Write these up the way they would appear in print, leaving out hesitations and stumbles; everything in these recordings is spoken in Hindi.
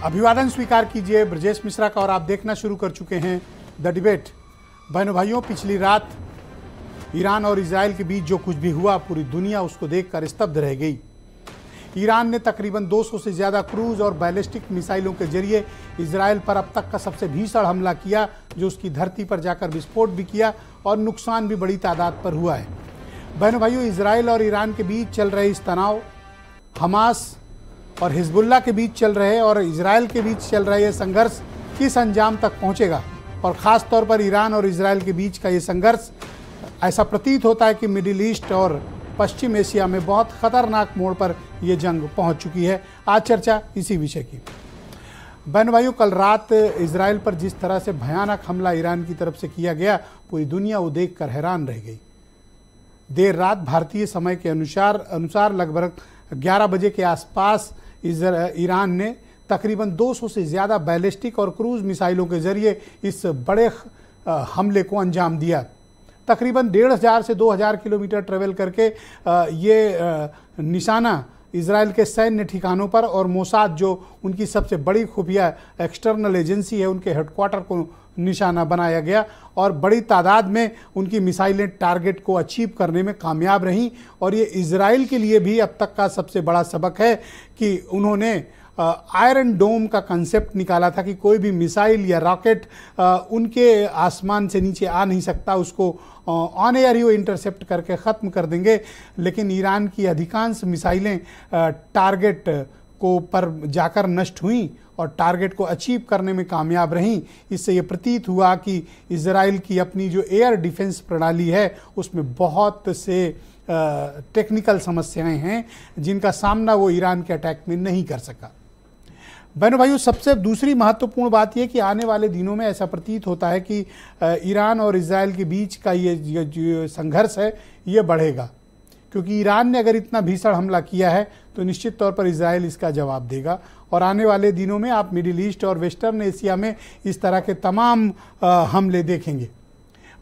अभिवादन स्वीकार कीजिए ब्रजेश मिश्रा का और आप देखना शुरू कर चुके हैं द डिबेट। बहनों भाइयों, पिछली रात ईरान और इजराइल के बीच जो कुछ भी हुआ, पूरी दुनिया उसको देखकर स्तब्ध रह गई। ईरान ने तकरीबन 200 से ज़्यादा क्रूज और बैलिस्टिक मिसाइलों के जरिए इजराइल पर अब तक का सबसे भीषण हमला किया, जो उसकी धरती पर जाकर विस्फोट भी किया और नुकसान भी बड़ी तादाद पर हुआ है। बहनों भाइयों, इजराइल और ईरान के बीच चल रहे इस तनाव, हमास और हिजबुल्लाह के बीच चल रहे और इजराइल के बीच चल रहे ये संघर्ष किस अंजाम तक पहुंचेगा, और ख़ास तौर पर ईरान और इजराइल के बीच का ये संघर्ष ऐसा प्रतीत होता है कि मिडिल ईस्ट और पश्चिम एशिया में बहुत ख़तरनाक मोड़ पर यह जंग पहुंच चुकी है। आज चर्चा इसी विषय की। बहन भाइयों, कल रात इजराइल पर जिस तरह से भयानक हमला ईरान की तरफ से किया गया, पूरी दुनिया वो देखकर हैरान रह गई। देर रात भारतीय समय के अनुसार लगभग 11 बजे के आसपास ईरान ने तकरीबन 200 से ज़्यादा बैलिस्टिक और क्रूज मिसाइलों के जरिए इस बड़े हमले को अंजाम दिया। तकरीबन 1500 से 2000 किलोमीटर ट्रेवल करके ये निशाना इजराइल के सैन्य ठिकानों पर और मोसाद, जो उनकी सबसे बड़ी खुफिया एक्सटर्नल एजेंसी है, उनके हेडक्वार्टर को निशाना बनाया गया और बड़ी तादाद में उनकी मिसाइलें टारगेट को अचीव करने में कामयाब रहीं। और ये इजराइल के लिए भी अब तक का सबसे बड़ा सबक है कि उन्होंने आयरन डोम का कंसेप्ट निकाला था कि कोई भी मिसाइल या रॉकेट उनके आसमान से नीचे आ नहीं सकता, उसको ऑन एयर ही वो इंटरसेप्ट करके ख़त्म कर देंगे। लेकिन ईरान की अधिकांश मिसाइलें टारगेट को पर जाकर नष्ट हुईं और टारगेट को अचीव करने में कामयाब रहीं। इससे ये प्रतीत हुआ कि इजराइल की अपनी जो एयर डिफेंस प्रणाली है, उसमें बहुत से टेक्निकल समस्याएं हैं जिनका सामना वो ईरान के अटैक में नहीं कर सका। बहनों भाइयों, सबसे दूसरी महत्वपूर्ण बात यह कि आने वाले दिनों में ऐसा प्रतीत होता है कि ईरान और इजराइल के बीच का ये जो संघर्ष है ये बढ़ेगा, क्योंकि ईरान ने अगर इतना भीषण हमला किया है तो निश्चित तौर पर इजराइल इसका जवाब देगा। और आने वाले दिनों में आप मिडिल ईस्ट और वेस्टर्न एशिया में इस तरह के तमाम हमले देखेंगे।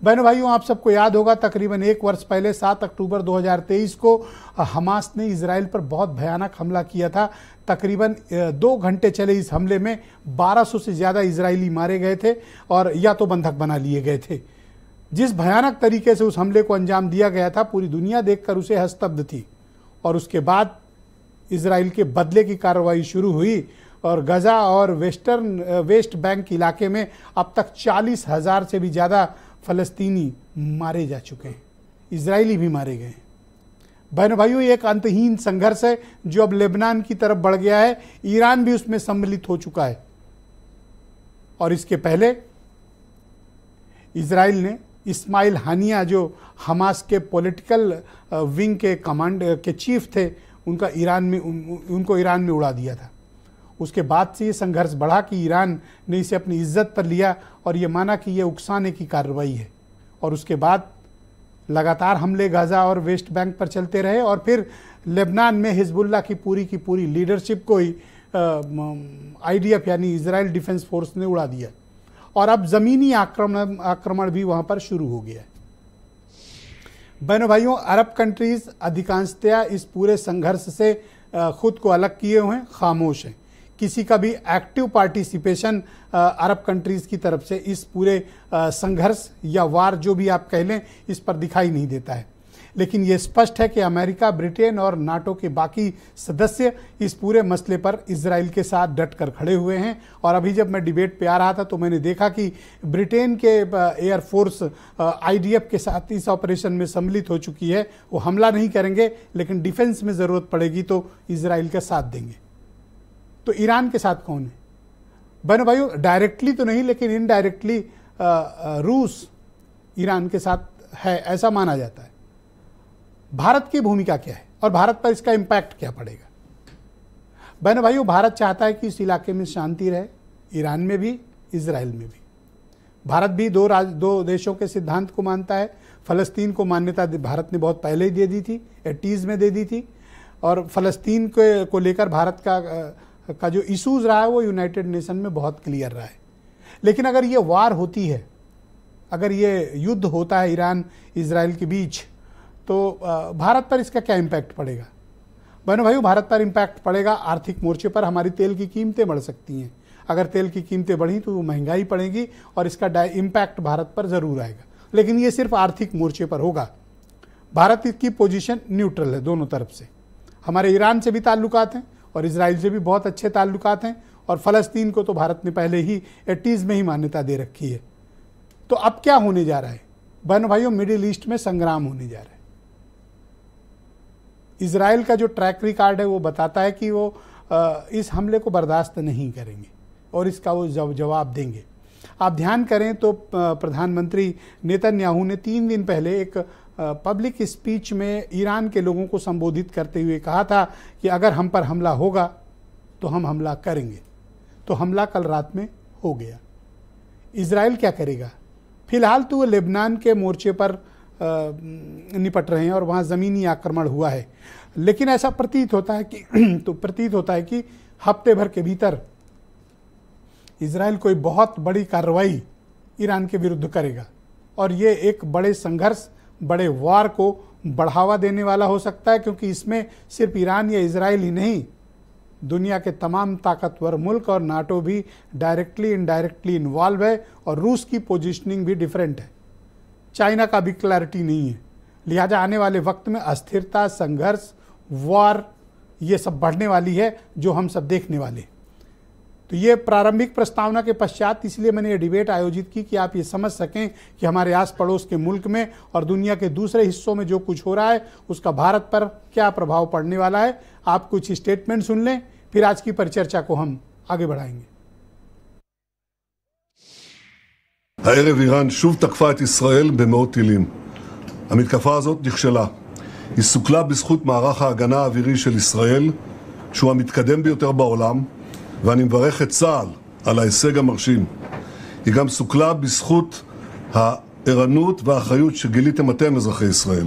बहनों भाइयों, आप सबको याद होगा तकरीबन 1 वर्ष पहले 7 अक्टूबर 2023 को हमास ने इजराइल पर बहुत भयानक हमला किया था। तकरीबन 2 घंटे चले इस हमले में 1200 से ज़्यादा इजरायली मारे गए थे और या तो बंधक बना लिए गए थे। जिस भयानक तरीके से उस हमले को अंजाम दिया गया था, पूरी दुनिया देखकर उसे हस्तब्ध थी। और उसके बाद इजराइल के बदले की कार्रवाई शुरू हुई और गजा और वेस्ट बैंक इलाके में अब तक 40,000 से भी ज़्यादा फ़लस्तीनी मारे जा चुके हैं, इजरायली भी मारे गए हैं। बहनों भाइयों, ये एक अंतहीन संघर्ष है जो अब लेबनान की तरफ बढ़ गया है। ईरान भी उसमें सम्मिलित हो चुका है। और इसके पहले इजराइल ने इस्माइल हानिया, जो हमास के पॉलिटिकल विंग के कमांड के चीफ थे, उनको ईरान में उड़ा दिया था। उसके बाद से ये संघर्ष बढ़ा कि ईरान ने इसे अपनी इज्जत पर लिया और ये माना कि ये उकसाने की कार्रवाई है। और उसके बाद लगातार हमले गाजा और वेस्ट बैंक पर चलते रहे और फिर लेबनान में हिजबुल्लाह की पूरी लीडरशिप को ही आईडीएफ यानी इजराइल डिफेंस फोर्स ने उड़ा दिया। और अब ज़मीनी आक्रमण भी वहाँ पर शुरू हो गया है। बहनों भाइयों, अरब कंट्रीज़ अधिकांशतया इस पूरे संघर्ष से खुद को अलग किए हुए हैं, खामोश हैं। किसी का भी एक्टिव पार्टिसिपेशन अरब कंट्रीज़ की तरफ से इस पूरे संघर्ष या वार, जो भी आप कह लें, इस पर दिखाई नहीं देता है। लेकिन ये स्पष्ट है कि अमेरिका, ब्रिटेन और नाटो के बाकी सदस्य इस पूरे मसले पर इजराइल के साथ डट कर खड़े हुए हैं। और अभी जब मैं डिबेट पे आ रहा था तो मैंने देखा कि ब्रिटेन के एयरफोर्स आईडीएफ के साथ इस ऑपरेशन में सम्मिलित हो चुकी है। वो हमला नहीं करेंगे, लेकिन डिफेंस में ज़रूरत पड़ेगी तो इजराइल का साथ देंगे। तो ईरान के साथ कौन है? बहनों भाइयों, डायरेक्टली तो नहीं, लेकिन इनडायरेक्टली रूस ईरान के साथ है, ऐसा माना जाता है। भारत की भूमिका क्या है और भारत पर इसका इम्पैक्ट क्या पड़ेगा? बहनों भाइयों, भारत चाहता है कि इस इलाके में शांति रहे, ईरान में भी, इजराइल में भी। भारत भी दो देशों के सिद्धांत को मानता है। फ़लस्तीन को मान्यता भारत ने बहुत पहले ही दे दी थी, 80s में दे दी थी। और फ़लस्तीन को लेकर भारत का जो इशूज़ रहा है वो यूनाइटेड नेशन में बहुत क्लियर रहा है। लेकिन अगर ये वार होती है, अगर ये युद्ध होता है ईरान इजराइल के बीच, तो भारत पर इसका क्या इम्पैक्ट पड़ेगा? बहनों भाइयों, भारत पर इम्पैक्ट पड़ेगा आर्थिक मोर्चे पर। हमारी तेल की कीमतें बढ़ सकती हैं। अगर तेल की कीमतें बढ़ी तो महंगाई पड़ेगी और इसका इम्पैक्ट भारत पर ज़रूर आएगा, लेकिन ये सिर्फ आर्थिक मोर्चे पर होगा। भारत की पोजीशन न्यूट्रल है दोनों तरफ से। हमारे ईरान से भी ताल्लुकात हैं और इजराइल से भी बहुत अच्छे ताल्लुकात हैं, और फ़लस्तीन को तो भारत ने पहले ही 80s में ही मान्यता दे रखी है। तो अब क्या होने जा रहा है बहनों भाइयों? मिडिल ईस्ट में संग्राम होने जा रहा है। इजराइल का जो ट्रैक रिकॉर्ड है वो बताता है कि वो इस हमले को बर्दाश्त नहीं करेंगे और इसका वो जवाब देंगे। आप ध्यान करें तो प्रधानमंत्री नेतन्याहू ने 3 दिन पहले एक पब्लिक स्पीच में ईरान के लोगों को संबोधित करते हुए कहा था कि अगर हम पर हमला होगा तो हम हमला करेंगे। तो हमला कल रात में हो गया। इजराइल क्या करेगा? फिलहाल तो वो लेबनान के मोर्चे पर निपट रहे हैं और वहाँ ज़मीनी आक्रमण हुआ है, लेकिन ऐसा प्रतीत होता है कि हफ्ते भर के भीतर इजराइल कोई बहुत बड़ी कार्रवाई ईरान के विरुद्ध करेगा और ये एक बड़े संघर्ष, बड़े वार को बढ़ावा देने वाला हो सकता है, क्योंकि इसमें सिर्फ ईरान या इजराइल ही नहीं, दुनिया के तमाम ताकतवर मुल्क और नाटो भी डायरेक्टली इनडायरेक्टली इन्वॉल्व है और रूस की पोजीशनिंग भी डिफरेंट है। चाइना का भी क्लैरिटी नहीं है। लिहाजा आने वाले वक्त में अस्थिरता, संघर्ष, वार ये सब बढ़ने वाली है, जो हम सब देखने वाले। तो ये प्रारंभिक प्रस्तावना के पश्चात इसलिए मैंने ये डिबेट आयोजित की कि आप ये समझ सकें कि हमारे आस पड़ोस के मुल्क में और दुनिया के दूसरे हिस्सों में जो कुछ हो रहा है उसका भारत पर क्या प्रभाव पड़ने वाला है। आप कुछ स्टेटमेंट सुन लें, फिर आज की परिचर्चा को हम आगे बढ़ाएंगे। הערב איראן שוב תקפה את ישראל במאות טילים. המתקפה הזאת נכשלה. היא סוכלה בזכות מערך ההגנה האווירי של ישראל, שהוא המתקדם ביותר בעולם, ואני מברך את צה"ל על ההישג המרשים. היא גם סוכלה בזכות הערנות והאחריות שגיליתם אתם, אזרחי ישראל.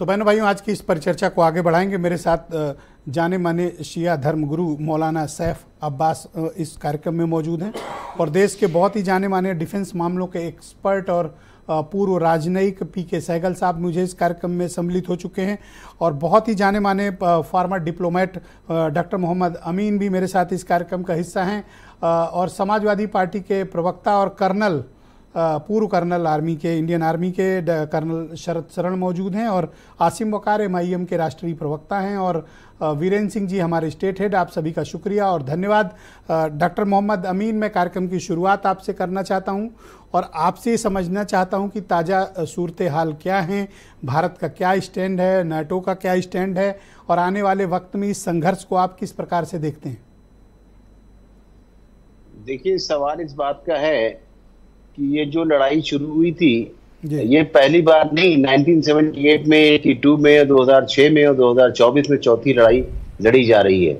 तो बहनों भाइयों, आज की इस परिचर्चा को आगे बढ़ाएंगे। मेरे साथ जाने माने शिया धर्मगुरु मौलाना सैफ अब्बास इस कार्यक्रम में मौजूद हैं और देश के बहुत ही जाने माने डिफेंस मामलों के एक्सपर्ट और पूर्व राजनयिक पीके सहगल साहब मुझे इस कार्यक्रम में सम्मिलित हो चुके हैं और बहुत ही जाने माने फॉर्मर डिप्लोमेट डॉक्टर मोहम्मद अमीन भी मेरे साथ इस कार्यक्रम का हिस्सा हैं और समाजवादी पार्टी के प्रवक्ता और कर्नल, पूर्व कर्नल आर्मी के, इंडियन आर्मी के कर्नल शरद शरण मौजूद हैं और आसिम वकार MIM के राष्ट्रीय प्रवक्ता हैं और वीरेंद्र सिंह जी हमारे स्टेट हेड। आप सभी का शुक्रिया और धन्यवाद। डॉक्टर मोहम्मद अमीन, मैं कार्यक्रम की शुरुआत आपसे करना चाहता हूं और आपसे समझना चाहता हूं कि ताज़ा सूरत हाल क्या है, भारत का क्या स्टैंड है, नाटो का क्या स्टैंड है और आने वाले वक्त में इस संघर्ष को आप किस प्रकार से देखते हैं? देखिए, सवाल इस बात का है कि ये जो लड़ाई शुरू हुई थी ये पहली बार नहीं, 1978 में, 82 में, 2006 में और 2024 में चौथी लड़ाई लड़ी जा रही है।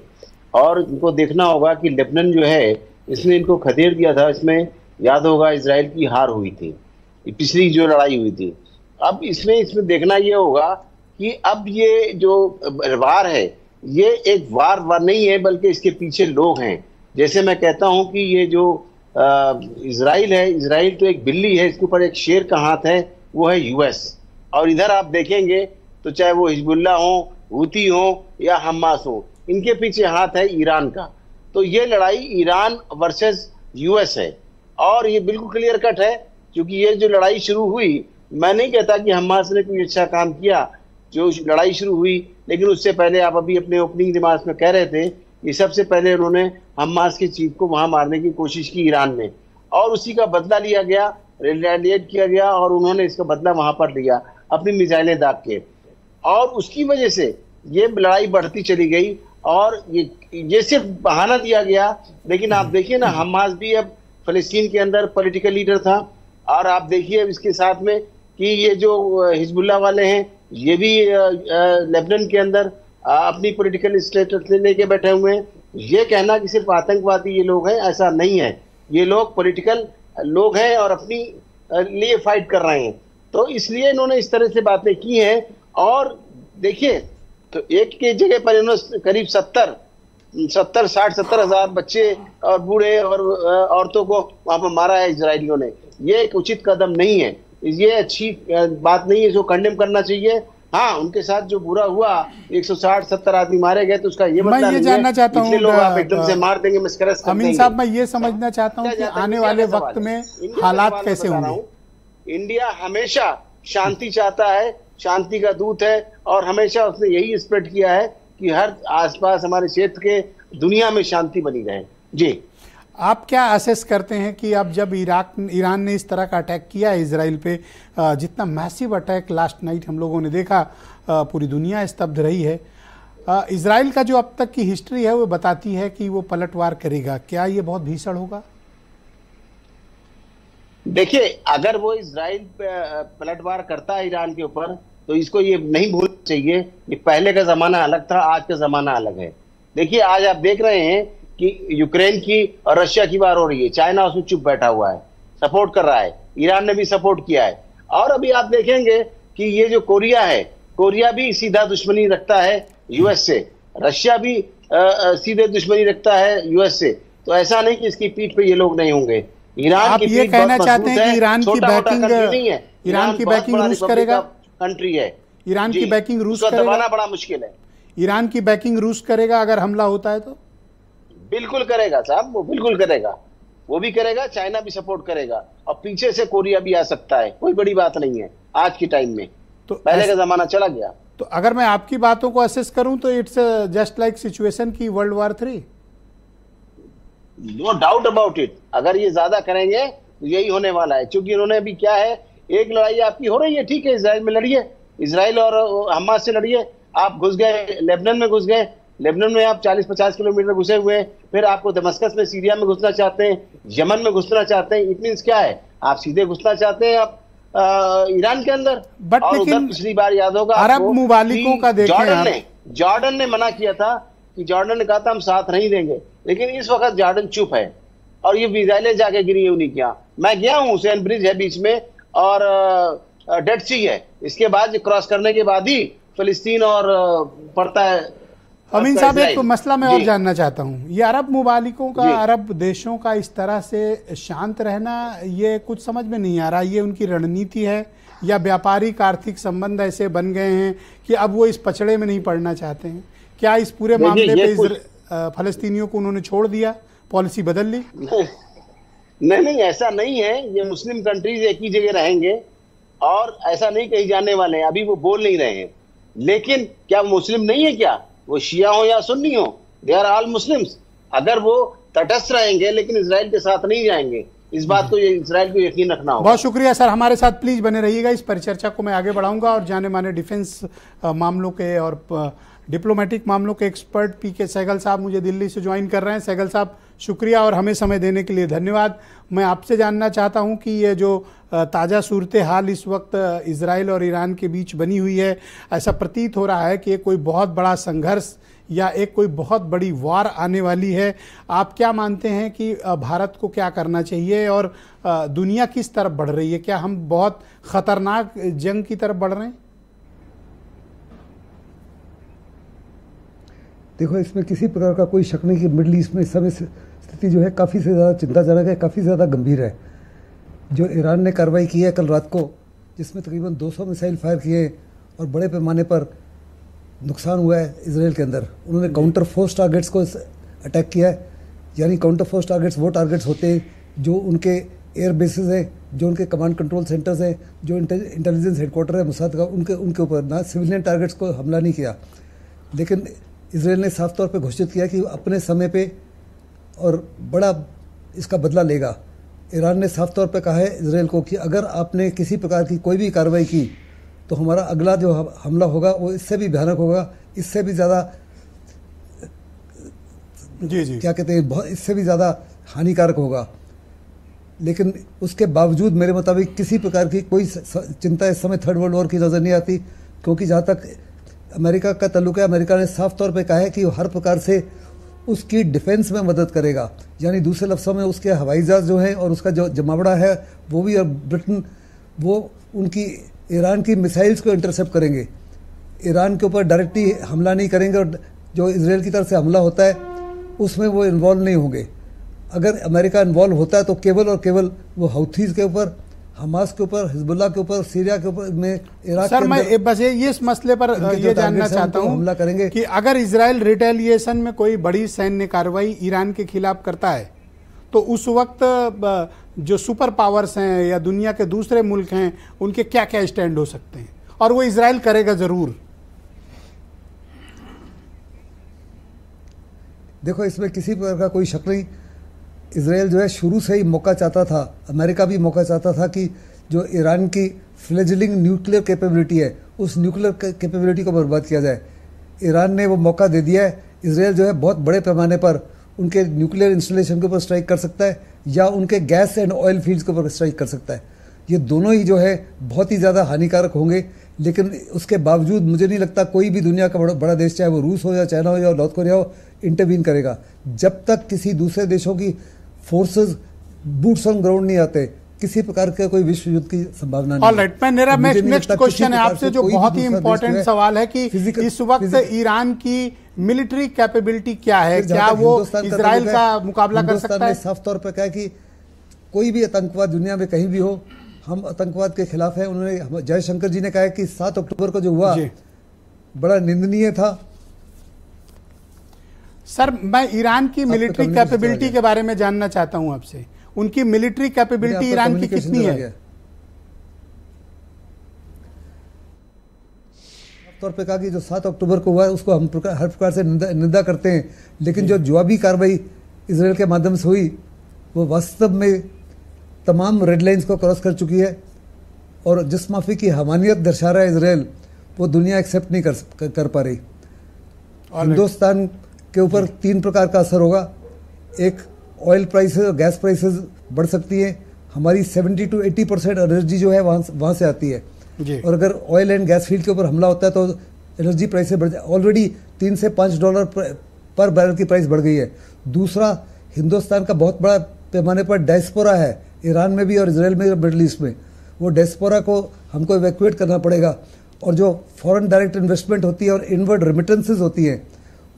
और इनको देखना होगा कि लेबनान जो है इसने इनको खदेड़ दिया था। इसमें याद होगा इजराइल की हार हुई थी, पिछली जो लड़ाई हुई थी। अब इसमें देखना ये होगा कि अब ये जो वार है ये एक वार नहीं है, बल्कि इसके पीछे लोग हैं। जैसे मैं कहता हूं कि ये जो इजराइल है, इजराइल तो एक बिल्ली है, इसके ऊपर एक शेर का हाथ है, वो है US। और इधर आप देखेंगे तो चाहे वो हिजबुल्ला हो, हुती हो या हमास हो, इनके पीछे हाथ है ईरान का। तो ये लड़ाई ईरान वर्सेस US है और ये बिल्कुल क्लियर कट है। क्योंकि ये जो लड़ाई शुरू हुई, मैं नहीं कहता कि हमास ने कोई अच्छा काम किया जो लड़ाई शुरू हुई, लेकिन उससे पहले आप अभी अपने ओपनिंग रिमार्क्स में कह रहे थे कि सबसे पहले उन्होंने हमास के चीफ को वहां मारने की कोशिश की ईरान में और उसी का बदला लिया गया, रिटेलिएट किया गया और उन्होंने इसका बदला वहां पर लिया अपनी मिसाइलें दाग के। और उसकी वजह से ये लड़ाई बढ़ती चली गई और ये सिर्फ बहाना दिया गया। लेकिन आप देखिए ना, हमास भी अब फलस्तीन के अंदर पॉलिटिकल लीडर था और आप देखिए इसके साथ में कि ये जो हिजबुल्ला वाले हैं ये भी लेबनान के अंदर अपनी पॉलिटिकल स्टेटस लेके बैठे हुए हैं। ये कहना कि सिर्फ आतंकवादी ये लोग हैं, ऐसा नहीं है। ये लोग पॉलिटिकल लोग हैं और अपनी लिए फाइट कर रहे हैं। तो इसलिए इन्होंने इस तरह से बातें की हैं और देखिए, तो एक की जगह पर इन्होंने करीब 70,000 बच्चे और बूढ़े और औरतों को वहां पर मारा है इजरायलियों ने। ये एक उचित कदम नहीं है, ये अच्छी बात नहीं है, जो कंडेम करना चाहिए। हाँ, उनके साथ जो बुरा हुआ, 160-70 आदमी मारे गए, तो उसका ये मतलब मैं ये जानना चाहता हूँ, लोग आप एकदम से मार देंगे, मिसकरस कर अमीन देंगे। साहब, मैं ये समझना चाहता हूँ कि आने वाले वक्त में हालात कैसे होंगे। इंडिया हमेशा शांति चाहता है, शांति का दूत है, और हमेशा उसने यही स्प्रेड किया है कि हर आसपास हमारे क्षेत्र के दुनिया में शांति बनी रहे। जी, आप क्या असेस करते हैं कि अब जब ईरान ने इस तरह का अटैक किया है इजराइल पे, जितना मैसिव अटैक लास्ट नाइट हम लोगों ने देखा, पूरी दुनिया स्तब्ध रही है। इजराइल का जो अब तक की हिस्ट्री है वो बताती है कि वो पलटवार करेगा। क्या ये बहुत भीषण होगा? देखिए, अगर वो इजराइल पलटवार करता है ईरान के ऊपर, तो इसको ये नहीं भूलना चाहिए कि पहले का जमाना अलग था, आज का जमाना अलग है। देखिए, आज आप देख रहे हैं कि यूक्रेन की और रशिया की वार हो रही है, चाइना उसमें चुप बैठा हुआ है, सपोर्ट कर रहा है, ईरान ने भी सपोर्ट किया है। और अभी आप देखेंगे कि ये जो कोरिया है, कोरिया भी सीधा दुश्मनी रखता है यूएस से, रशिया भी सीधे दुश्मनी रखता है यूएस से। तो ऐसा नहीं कि इसकी पीठ पे ये लोग नहीं होंगे। ईरान आप ये कहना चाहते हैं कि ईरान की बैकिंग रूस करेगा? कंट्री है, ईरान की बैकिंग रूस करेगा? दबाना बड़ा मुश्किल है। ईरान की बैकिंग रूस करेगा अगर हमला होता है तो? बिल्कुल करेगा साहब, वो बिल्कुल करेगा, वो भी करेगा, चाइना भी सपोर्ट करेगा, और पीछे से कोरिया भी आ सकता है। कोई बड़ी बात नहीं है आज के टाइम में, तो पहले का जमाना चला गया। तो अगर मैं आपकी बातों को असेस करूं तो इट्स जस्ट लाइक सिचुएशन की world war 3। No doubt about it. अगर ये ज्यादा करेंगे तो यही होने वाला है, क्योंकि इन्होंने अभी क्या है, एक लड़ाई आपकी हो रही है, ठीक है, इजराइल में लड़िए, इजराइल और हमास से लड़िए। आप घुस गए लेबनान में, घुस गए लेबनान में, आप 40-50 किलोमीटर घुसे हुए हैं, फिर आपको दमस्कस में, सीरिया में घुसना चाहते हैं, यमन में घुसना चाहते हैं। इट मीन्स क्या है, आप सीधे घुसना चाहते हैं आप ईरान के अंदर। बट और लेकिन पिछली बार याद होगा अरब मुबालिकों का देखें, जॉर्डन ने मना किया था, कि जॉर्डन ने कहा था हम साथ नहीं देंगे, लेकिन इस वक्त जॉर्डन चुप है, और ये मिसाइलें जाके गिरी है उन्हीं क्या। मैं गया हूँ, हुसैन ब्रिज है बीच में, और डेड सी है, इसके बाद क्रॉस करने के बाद ही फिलिस्तीन और पड़ता है। अमीन साहब, एक तो मसला मैं और जानना चाहता हूँ, ये अरब मुबालिकों का, अरब देशों का इस तरह से शांत रहना, ये कुछ समझ में नहीं आ रहा। ये उनकी रणनीति है या व्यापारिक आर्थिक संबंध ऐसे बन गए हैं कि अब वो इस पचड़े में नहीं पड़ना चाहते हैं? क्या इस पूरे मामले पे फलस्तीनियों को उन्होंने छोड़ दिया, पॉलिसी बदल ली? नहीं, ऐसा नहीं है। ये मुस्लिम कंट्रीज एक ही जगह रहेंगे और ऐसा नहीं कहीं जाने वाले हैं। अभी वो बोल नहीं रहे हैं, लेकिन क्या मुस्लिम नहीं है? क्या वो शिया हो या सुन्नी हो, दे आर ऑल मुस्लिम्स। अगर वो तटस्थ रहेंगे लेकिन इजराइल के साथ नहीं जाएंगे, इस बात को इजराइल को यकीन रखना होगा। बहुत शुक्रिया सर, हमारे साथ प्लीज बने रहिएगा। इस परिचर्चा को मैं आगे बढ़ाऊंगा और जाने माने डिफेंस मामलों के और डिप्लोमेटिक मामलों के एक्सपर्ट पीके सहगल साहब मुझे दिल्ली से ज्वाइन कर रहे हैं। सहगल साहब, शुक्रिया और हमें समय देने के लिए धन्यवाद। मैं आपसे जानना चाहता हूं कि ये जो ताज़ा सूरत हाल इस वक्त इजराइल और ईरान के बीच बनी हुई है, ऐसा प्रतीत हो रहा है कि ये कोई बहुत बड़ा संघर्ष या एक कोई बहुत बड़ी वार आने वाली है। आप क्या मानते हैं कि भारत को क्या करना चाहिए और दुनिया किस तरफ बढ़ रही है? क्या हम बहुत खतरनाक जंग की तरफ बढ़ रहे हैं? देखो, इसमें किसी प्रकार का कोई शक नहीं कि मिडिल ईस्ट में इस समय स्थिति जो है काफ़ी से ज़्यादा चिंताजनक है, काफ़ी ज़्यादा गंभीर है। जो ईरान ने कार्रवाई की है कल रात को, जिसमें तकरीबन 200 मिसाइल फायर किए और बड़े पैमाने पर नुकसान हुआ है इसराइल के अंदर। उन्होंने काउंटर फोर्स टारगेट्स को अटैक किया है। यानी काउंटर फोर्स टारगेट्स वो टारगेट्स होते हैं जो उनके एयर बेसिस हैं, जो उनके कमांड कंट्रोल सेंटर्स हैं, जो इंटेलिजेंस हेडक्वार्टर है मोसाद का, उनके ऊपर ना सिविलियन टारगेट्स को हमला नहीं किया। लेकिन इसराइल ने साफ तौर पे घोषित किया कि अपने समय पे और बड़ा इसका बदला लेगा। ईरान ने साफ तौर पे कहा है इसराइल को कि अगर आपने किसी प्रकार की कोई भी कार्रवाई की तो हमारा अगला जो हमला होगा वो इससे भी भयानक होगा, इससे भी ज़्यादा क्या कहते हैं, इससे भी ज़्यादा हानिकारक होगा। लेकिन उसके बावजूद मेरे मुताबिक किसी प्रकार की कोई चिंता इस समय थर्ड वर्ल्ड वॉर की नज़र नहीं आती, क्योंकि जहाँ तक अमेरिका का ताल्लुक है, अमेरिका ने साफ तौर पे कहा है कि हर प्रकार से उसकी डिफेंस में मदद करेगा। यानी दूसरे लफ्ज़ों में उसके हवाई जहाज़ जो हैं और उसका जो जमावड़ा है वो भी, और ब्रिटेन वो उनकी ईरान की मिसाइल्स को इंटरसेप्ट करेंगे। ईरान के ऊपर डायरेक्टली हमला नहीं करेंगे और जो इसराइल की तरफ से हमला होता है उसमें वो इन्वॉल्व नहीं होंगे। अगर अमेरिका इन्वॉल्व होता है तो केवल और केवल वो हौथीज़ के ऊपर, हमास के ऊपर, हिजबुल्लाह के ऊपर, सीरिया के ऊपर में, इराक सर के मैं बस ये इस मसले पर ये जानना चाहता हूँ हमला करेंगे कि अगर इजराइल रिटेलिएशन में कोई बड़ी सैन्य कार्रवाई ईरान के खिलाफ करता है तो उस वक्त जो सुपर पावर्स हैं या दुनिया के दूसरे मुल्क हैं उनके क्या क्या स्टैंड हो सकते हैं, और वो इजराइल करेगा जरूर। देखो इसमें किसी प्रकार का कोई शक नहीं, इसराइल जो है शुरू से ही मौका चाहता था, अमेरिका भी मौका चाहता था कि जो ईरान की फ्लेजलिंग न्यूक्लियर कैपेबिलिटी है उस न्यूक्लियर कैपेबिलिटी को बर्बाद किया जाए। ईरान ने वो मौका दे दिया है। इसराइल जो है बहुत बड़े पैमाने पर उनके न्यूक्लियर इंस्टॉलेशन के ऊपर स्ट्राइक कर सकता है या उनके गैस एंड ऑयल फील्ड्स के ऊपर स्ट्राइक कर सकता है। ये दोनों ही जो है बहुत ही ज़्यादा हानिकारक होंगे, लेकिन उसके बावजूद मुझे नहीं लगता कोई भी दुनिया का बड़ा देश, चाहे वो रूस हो या चाइना हो या नॉर्थ कोरिया हो, इंटरवीन करेगा। जब तक किसी दूसरे देशों की फोर्सेस बूट्स ऑन ग्राउंड नहीं आते, किसी प्रकार का कोई विश्व युद्ध की संभावना नहीं। ऑलराइट, मेरा नेक्स्ट क्वेश्चन है आपसे जो बहुत ही इंपॉर्टेंट सवाल है कि इस वक्त ईरान की मिलिट्री कैपेबिलिटी क्या है, क्या वो इजराइल का मुकाबला कर सकता है? साफ तौर पर कहा है कि कोई भी आतंकवाद दुनिया में कहीं भी हो, हम आतंकवाद के खिलाफ हैं। उन्होंने जयशंकर जी ने कहा है कि 7 अक्टूबर को जो हुआ बड़ा निंदनीय था। सर मैं ईरान की मिलिट्री कैपेबिलिटी के बारे में जानना चाहता हूं आपसे, उनकी मिलिट्री कैपेबिलिटी ईरान की कितनी है? तौर पे कहा कि जो 7 अक्टूबर को हुआ है उसको हम हर प्रकार से निंदा करते हैं, लेकिन जो जवाबी कार्रवाई इसराइल के माध्यम से हुई वो वास्तव में तमाम रेड लाइंस को क्रॉस कर चुकी है, और जिस माफी की हमानियत दर्शा रहा है इसराइल, वो दुनिया एक्सेप्ट नहीं कर पा रही। हिंदुस्तान के ऊपर 3 प्रकार का असर होगा। एक, ऑयल प्राइसेस और गैस प्राइसेस बढ़ सकती हैं। हमारी 70 to 80% एनर्जी जो है वहाँ से आती है, और अगर ऑयल एंड गैस फील्ड के ऊपर हमला होता है तो एनर्जी प्राइसेस बढ़ जाए। ऑलरेडी $3 से $5 पर बैरल की प्राइस बढ़ गई है। दूसरा, हिंदुस्तान का बहुत बड़ा पैमाने पर डायस्पोरा है, ईरान में भी और इसराइल में, मिडल ईस्ट में। वो डायस्पोरा को हमको इवैक्यूएट करना पड़ेगा, और जो फॉरेन डायरेक्ट इन्वेस्टमेंट होती है और इनवर्ड रेमिटेंसेस होती हैं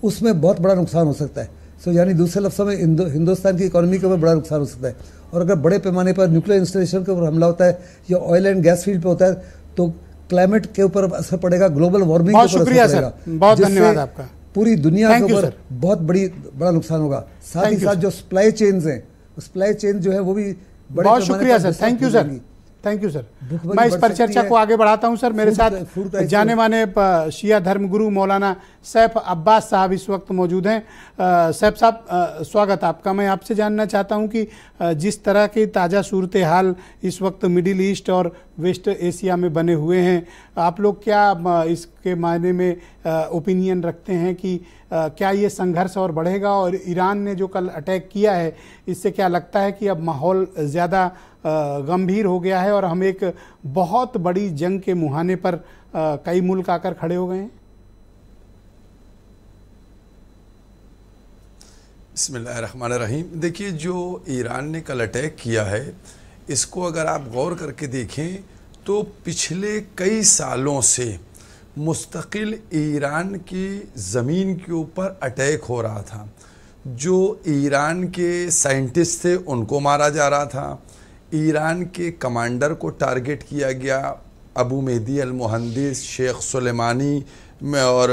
उसमें बहुत बड़ा नुकसान हो सकता है। यानी दूसरे लफ्ज़ों में हिंदुस्तान की इकोनॉमी के ऊपर बड़ा नुकसान हो सकता है। और अगर बड़े पैमाने पर न्यूक्लियर इंस्टॉलेशन के ऊपर हमला होता है या ऑयल एंड गैस फील्ड पे होता है तो क्लाइमेट के ऊपर असर पड़ेगा, ग्लोबल वार्मिंग के ऊपर असर पड़ेगा। बहुत धन्यवाद आपका। पूरी दुनिया के ऊपर बहुत बड़ा नुकसान होगा। साथ ही साथ जो सप्लाई चेन्स हैं, सप्लाई चेन जो है वो भी बड़े। बहुत शुक्रिया sir, thank you sir, thank you sir. मैं इस पर चर्चा को आगे बढ़ाता हूं सर। मेरे साथ जाने माने शिया धर्मगुरु मौलाना सैफ अब्बास साहब इस वक्त मौजूद हैं। सैफ साहब स्वागत आपका। मैं आपसे जानना चाहता हूं कि जिस तरह की ताज़ा सूरत हाल इस वक्त मिडिल ईस्ट और वेस्ट एशिया में बने हुए हैं, आप लोग क्या इसके मायने में ओपिनियन रखते हैं कि क्या ये संघर्ष और बढ़ेगा? और ईरान ने जो कल अटैक किया है इससे क्या लगता है कि अब माहौल ज़्यादा गंभीर हो गया है और हम एक बहुत बड़ी जंग के मुहाने पर कई मुल्क आकर खड़े हो गए हैं? बिस्मिल्लाहिर्रहमानिर्रहीम। देखिए, जो ईरान ने कल अटैक किया है इसको अगर आप गौर करके देखें तो पिछले कई सालों से मुस्तकिल ईरान की ज़मीन के ऊपर अटैक हो रहा था। जो ईरान के साइंटिस्ट थे उनको मारा जा रहा था, ईरान के कमांडर को टारगेट किया गया, अबू मेहदी अल मुहंदिस, शेख सुलेमानी और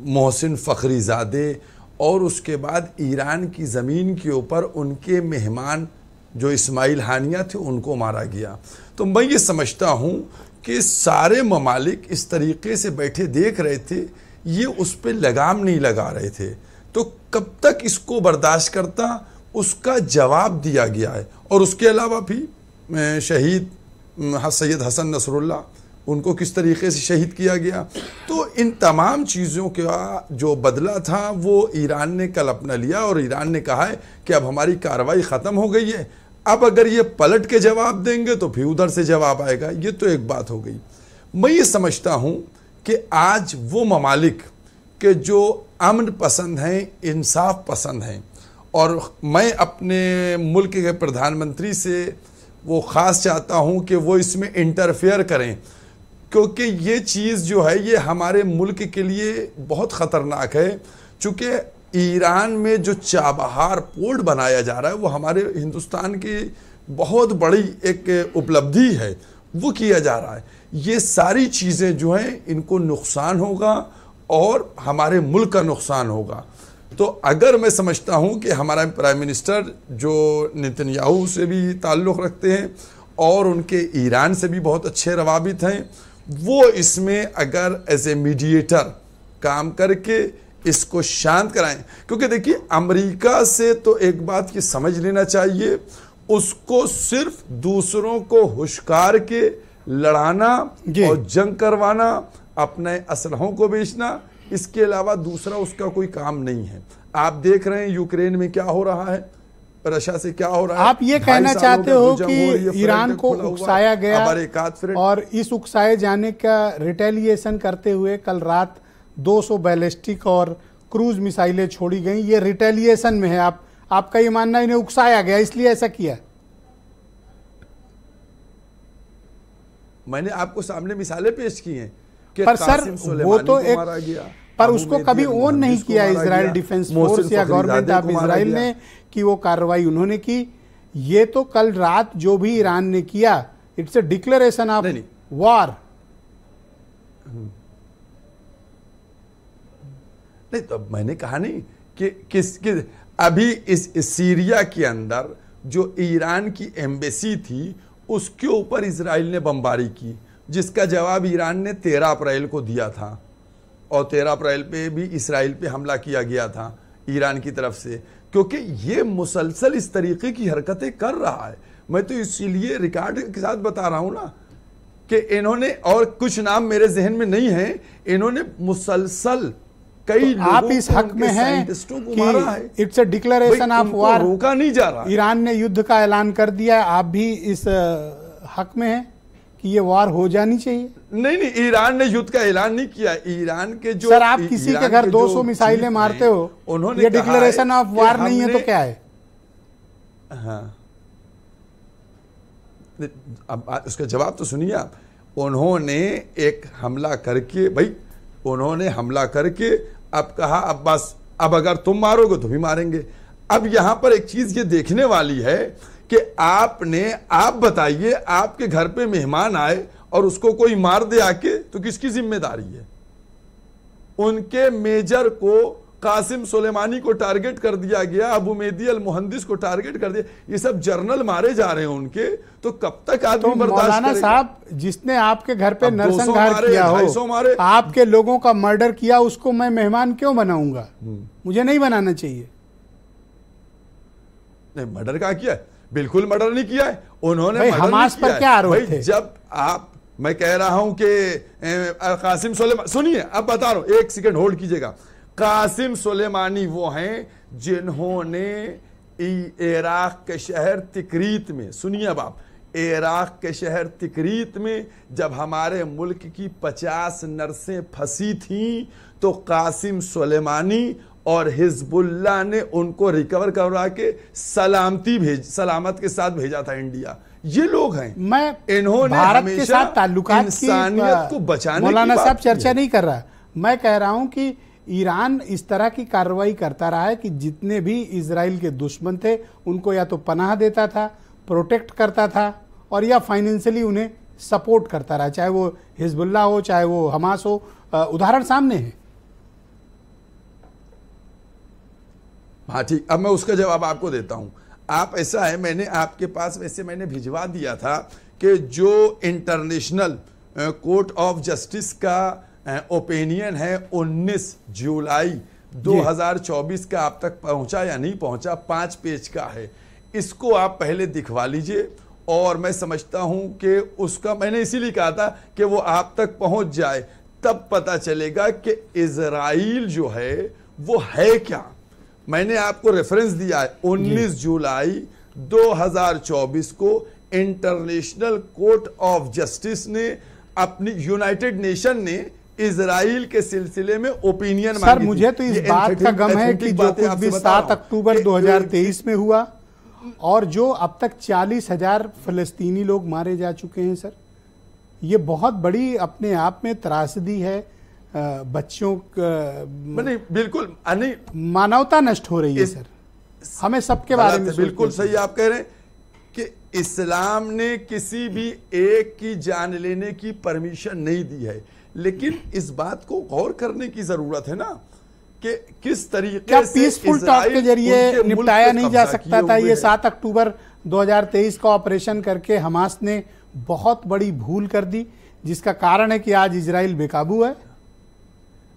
मोहसिन फ़खरीज़ादे, और उसके बाद ईरान की ज़मीन के ऊपर उनके मेहमान जो इस्माइल हानिया थे उनको मारा गया। तो मैं ये समझता हूँ कि सारे ममालिक इस तरीके से बैठे देख रहे थे, ये उस पर लगाम नहीं लगा रहे थे। तो कब तक इसको बर्दाश्त करता, उसका जवाब दिया गया है। और उसके अलावा भी शहीद सैयद हसन नसरुल्लाह, उनको किस तरीके से शहीद किया गया। तो इन तमाम चीज़ों का जो बदला था वो ईरान ने कल अपना लिया, और ईरान ने कहा है कि अब हमारी कार्रवाई ख़त्म हो गई है, अब अगर ये पलट के जवाब देंगे तो फिर उधर से जवाब आएगा। ये तो एक बात हो गई। मैं ये समझता हूँ कि आज वो ममालिक के जो अमन पसंद हैं, इंसाफ पसंद हैं, और मैं अपने मुल्क के प्रधानमंत्री से वो ख़ास चाहता हूँ कि वो इसमें इंटरफेयर करें, क्योंकि ये चीज़ जो है ये हमारे मुल्क के लिए बहुत ख़तरनाक है। चूँकि ईरान में जो चाबहार पोर्ट बनाया जा रहा है वो हमारे हिंदुस्तान की बहुत बड़ी एक उपलब्धि है, वो किया जा रहा है। ये सारी चीज़ें जो हैं इनको नुकसान होगा और हमारे मुल्क का नुकसान होगा। तो अगर मैं समझता हूँ कि हमारा प्राइम मिनिस्टर जो नेतन्याहू से भी ताल्लुक़ रखते हैं और उनके ईरान से भी बहुत अच्छे रवाबित हैं, वो इसमें अगर एज ए मीडिएटर काम करके इसको शांत कराएं। क्योंकि देखिए अमेरिका से तो एक बात ये समझ लेना चाहिए, उसको सिर्फ दूसरों को हुश्कार के लड़ाना और जंग करवाना, अपने असलहों को बेचना, इसके अलावा दूसरा उसका कोई काम नहीं है। आप देख रहे हैं यूक्रेन में क्या हो रहा है, रशिया से क्या हो रहा है। आप ये कहना चाहते हो कि ईरान को उकसाया गया और इस उकसाए जाने का रिटेलिएशन करते हुए कल रात 200 बैलिस्टिक और क्रूज मिसाइलें छोड़ी गई, ये रिटेलिएशन में है। आपका ये मानना इन्हें उकसाया गया इसलिए ऐसा किया? मैंने आपको सामने मिसालें पेश की हैं कि पर सर वो तो एक पर उसको कभी ओन नहीं किया इजराइल डिफेंस फोर्स या गवर्नमेंट ऑफ इजराइल ने कि वो कार्रवाई उन्होंने की। ये तो कल रात जो भी ईरान ने किया, it's a declaration of war. नहीं तो मैंने कहा नहीं कि अभी इस सीरिया के अंदर जो ईरान की एम्बेसी थी उसके ऊपर इजराइल ने बमबारी की, जिसका जवाब ईरान ने 13 अप्रैल को दिया था और 13 अप्रैल पे भी इसराइल पे हमला किया गया था ईरान की तरफ से, क्योंकि ये मुसलसल इस तरीके की हरकतें कर रहा है। मैं तो इसीलिए रिकॉर्ड के साथ बता रहा हूं ना कि इन्होंने, और कुछ नाम मेरे जहन में नहीं है, इन्होंने मुसलसल कई तो आप इस हक में हैं कि it's a declaration of war, रोका नहीं जा रहा। ईरान ने युद्ध का ऐलान कर दिया, आप भी इस हक में हैं कि ये वॉर हो जानी चाहिए? नहीं, ईरान ने युद्ध का ऐलान नहीं किया। ईरान के जो सर आप किसी के घर 200 मिसाइलें मारते हो, उन्होंने ये डिक्लेरेशन ऑफ वॉर नहीं है तो क्या है? हाँ, अब उसका जवाब तो सुनिए आप। उन्होंने एक हमला करके, भाई उन्होंने हमला करके अब कहा अब बस, अब अगर तुम मारोगे तो भी मारेंगे। अब यहां पर एक चीज ये देखने वाली है कि आप बताइए, आपके घर पे मेहमान आए और उसको कोई मार दे आके, तो किसकी जिम्मेदारी है? उनके मेजर को कासिम सुलेमानी को टारगेट कर दिया गया, अबू मेहदी अल मुहंदिस को टारगेट कर दिया, ये सब जर्नल मारे जा रहे हैं उनके, तो कब तक आदमी बर्दाश्त करेगा? मौलाना साहब, जिसने आपके घर पे नरसंहार किया हो, आपके लोगों का मर्डर किया, उसको मैं मेहमान क्यों बनाऊंगा? मुझे नहीं बनाना चाहिए। नहीं, मर्डर क्या किया है? बिल्कुल मर्डर नहीं किया है उन्होंने। हमास पर क्या आरोप थे? जब मैं कह रहा हूं कि कासिम सुलेमानी, सुनिए अब बता रहा हूं, एक सेकंड होल्ड कीजिएगा। कासिम सुलेमानी वो हैं जिन्होंने इराक के शहर तिकरीत में, सुनिए अब आप, इराक के शहर तिकरीत में जब हमारे मुल्क की 50 नर्सें फंसी थीं, तो कासिम सुलेमानी और हिजबुल्लाह ने उनको रिकवर करवा के सलामत के साथ भेजा था इंडिया। ये लोग हैं। इन्होंने भारत के साथ ताल्लुकात की इंसानियत को बचाने मौलाना साहब चर्चा नहीं कर रहा। मैं कह रहा हूं कि ईरान इस तरह की कार्रवाई करता रहा है कि जितने भी इजराइल के दुश्मन थे उनको या तो पनाह देता था, प्रोटेक्ट करता था, और या फाइनेंशियली उन्हें सपोर्ट करता रहा, चाहे वो हिजबुल्लाह हो चाहे वो हमास हो। उदाहरण सामने है। हाँ ठीक, अब मैं उसका जवाब आपको देता हूं। आप, ऐसा है, मैंने आपके पास वैसे मैंने भिजवा दिया था कि जो इंटरनेशनल कोर्ट ऑफ जस्टिस का ओपिनियन है 19 जुलाई 2024 का आप तक पहुंचा या नहीं पहुंचा, 5 पेज का है। इसको आप पहले दिखवा लीजिए, और मैं समझता हूं कि उसका, मैंने इसीलिए कहा था कि वो आप तक पहुंच जाए, तब पता चलेगा कि इजराइल जो है वो है क्या। मैंने आपको रेफरेंस दिया है 19 जुलाई 2024 को इंटरनेशनल कोर्ट ऑफ जस्टिस ने अपनी, यूनाइटेड नेशन ने इजराइल के सिलसिले में ओपिनियन मांगी। सर मुझे तो इस बात का गम है कि जो कुछ भी 7 अक्टूबर 2023 में हुआ और जो अब तक 40,000 फलस्तीनी लोग मारे जा चुके हैं सर, ये बहुत बड़ी अपने आप में त्रासदी है। बच्चों नहीं, बिल्कुल नहीं, मानवता नष्ट हो रही है सर, हमें सबके बारे में बिल्कुल सही आप कह रहे हैं कि इस्लाम ने किसी भी एक की जान लेने की परमिशन नहीं दी है, लेकिन इस बात को गौर करने की जरूरत है ना कि किस तरीके क्या से पीसफुल टॉक के जरिए निपटाया नहीं जा सकता था? ये 7 अक्टूबर 2023 का ऑपरेशन करके हमास ने बहुत बड़ी भूल कर दी, जिसका कारण है कि आज इजराइल बेकाबू है।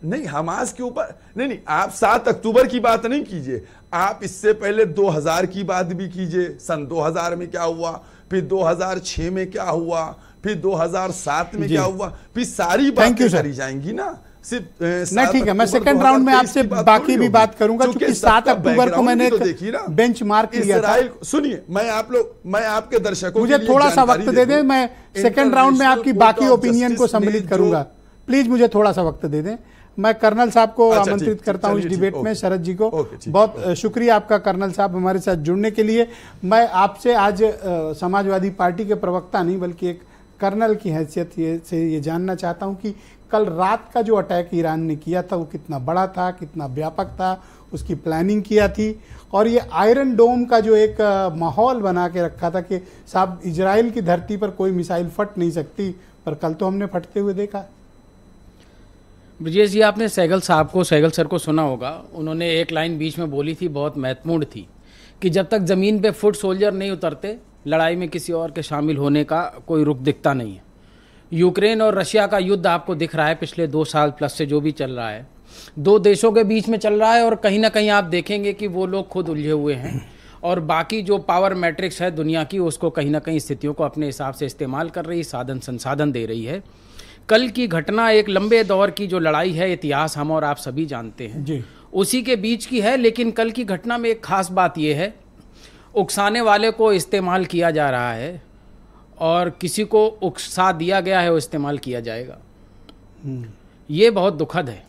नहीं, हमास के ऊपर नहीं, आप 7 अक्टूबर की बात नहीं कीजिए, आप इससे पहले 2000 की बात भी कीजिए। सन 2000 में क्या हुआ, फिर 2006 में क्या हुआ, फिर 2007 में क्या हुआ, फिर सारी बातें करी जाएंगी ना। सिर्फ नहीं, ठीक है, मैं सेकंड राउंड में आपसे बाकी भी बात करूंगा, क्योंकि 7 अक्टूबर को मैंने बेंच मार्क किया था। सुनिए, मैं आपके दर्शकों मुझे थोड़ा सा वक्त दे दें, मैं सेकंड राउंड में आपकी बाकी ओपिनियन को सम्मिलित करूंगा। प्लीज मुझे थोड़ा सा वक्त दे दें। मैं कर्नल साहब को आमंत्रित करता हूं इस डिबेट में, शरद जी को। बहुत शुक्रिया आपका कर्नल साहब हमारे साथ जुड़ने के लिए। मैं आपसे आज समाजवादी पार्टी के प्रवक्ता नहीं बल्कि एक कर्नल की हैसियत से ये जानना चाहता हूं कि कल रात का जो अटैक ईरान ने किया था वो कितना बड़ा था, कितना व्यापक था, उसकी प्लानिंग किया थी, और ये आयरन डोम का जो एक माहौल बना के रखा था कि साहब इजराइल की धरती पर कोई मिसाइल फट नहीं सकती, पर कल तो हमने फटते हुए देखा। ब्रजेश जी, आपने सहगल सर को सुना होगा, उन्होंने एक लाइन बीच में बोली थी, बहुत महत्वपूर्ण थी, कि जब तक ज़मीन पे फुट सोल्जर नहीं उतरते, लड़ाई में किसी और के शामिल होने का कोई रुख दिखता नहीं है। यूक्रेन और रशिया का युद्ध आपको दिख रहा है पिछले 2 साल प्लस से जो भी चल रहा है, 2 देशों के बीच में चल रहा है, और कहीं ना कहीं आप देखेंगे कि वो लोग खुद उलझे हुए हैं, और बाकी जो पावर मैट्रिक्स है दुनिया की उसको कहीं ना कहीं स्थितियों को अपने हिसाब से इस्तेमाल कर रही, संसाधन दे रही है। कल की घटना एक लंबे दौर की जो लड़ाई है, इतिहास हम और आप सभी जानते हैं जी, उसी के बीच की है। लेकिन कल की घटना में एक खास बात यह है, उकसाने वाले को इस्तेमाल किया जा रहा है और किसी को उकसा दिया गया है वो इस्तेमाल किया जाएगा। ये बहुत दुखद है,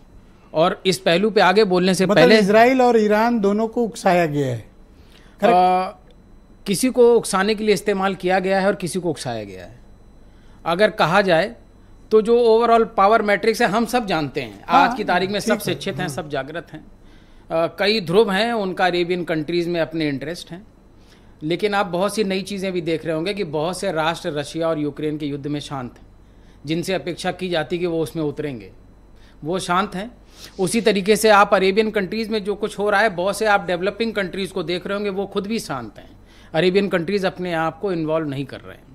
और इस पहलू पे आगे बोलने से पहले इजराइल और ईरान दोनों को उकसाया गया है। किसी को उकसाने के लिए इस्तेमाल किया गया है और किसी को उकसाया गया है। अगर कहा जाए तो जो ओवरऑल पावर मैट्रिक्स है हम सब जानते हैं, आज की तारीख में सब शिक्षित हैं, सब जागृत हैं। कई ध्रुव हैं, उनका अरेबियन कंट्रीज़ में अपने इंटरेस्ट हैं, लेकिन आप बहुत सी नई चीज़ें भी देख रहे होंगे कि बहुत से राष्ट्र रशिया और यूक्रेन के युद्ध में शांत हैं, जिनसे अपेक्षा की जाती कि वो उसमें उतरेंगे, वो शांत हैं। उसी तरीके से आप अरेबियन कंट्रीज़ में जो कुछ हो रहा है, बहुत से आप डेवलपिंग कंट्रीज़ को देख रहे होंगे, वो खुद भी शांत हैं। अरेबियन कंट्रीज़ अपने आप को इन्वॉल्व नहीं कर रहे हैं।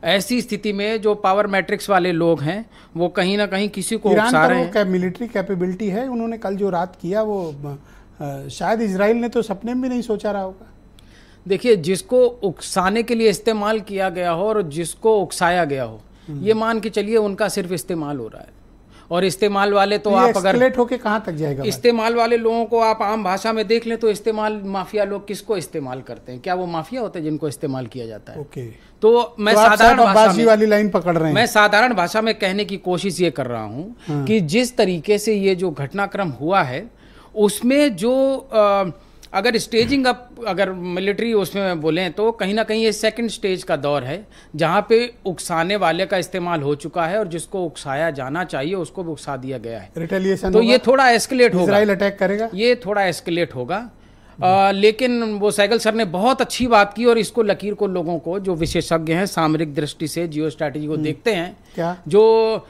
ऐसी स्थिति में जो पावर मैट्रिक्स वाले लोग हैं वो कहीं ना कहीं किसी को उकसा रहे हैं। मिलिट्री कैपेबिलिटी है, उन्होंने कल जो रात किया वो शायद इजराइल ने तो सपने में भी नहीं सोचा रहा होगा। देखिए, जिसको उकसाने के लिए इस्तेमाल किया गया हो और जिसको उकसाया गया हो, ये मान के चलिए उनका सिर्फ इस्तेमाल हो रहा है। और इस्तेमाल वाले तो आप अगर होके कहाँ तक जाएगा, इस्तेमाल वाले लोगों को आप आम भाषा में देख लें तो इस्तेमाल माफिया लोग किसको इस्तेमाल करते हैं? क्या वो माफिया होते हैं जिनको इस्तेमाल किया जाता है? तो मैं साधारण भाषा में वाली लाइन पकड़ रहे हैं। मैं साधारण भाषा में कहने की कोशिश ये कर रहा हूँ कि जिस तरीके से ये जो घटनाक्रम हुआ है उसमें जो अगर स्टेजिंग अप, अगर मिलिट्री उसमें बोलें तो कहीं ना कहीं ये सेकंड स्टेज का दौर है, जहां पे उकसाने वाले का इस्तेमाल हो चुका है और जिसको उकसाया जाना चाहिए उसको भी उकसा दिया गया है। रिटेलिएशन तो ये थोड़ा एस्केलेट होगा, इजराइल अटैक करेगा, ये थोड़ा एस्केलेट होगा। लेकिन वो सहगल सर ने बहुत अच्छी बात की, और इसको लकीर को लोगों को जो विशेषज्ञ हैं सामरिक दृष्टि से जियो स्ट्रैटेजी को देखते हैं, क्या जो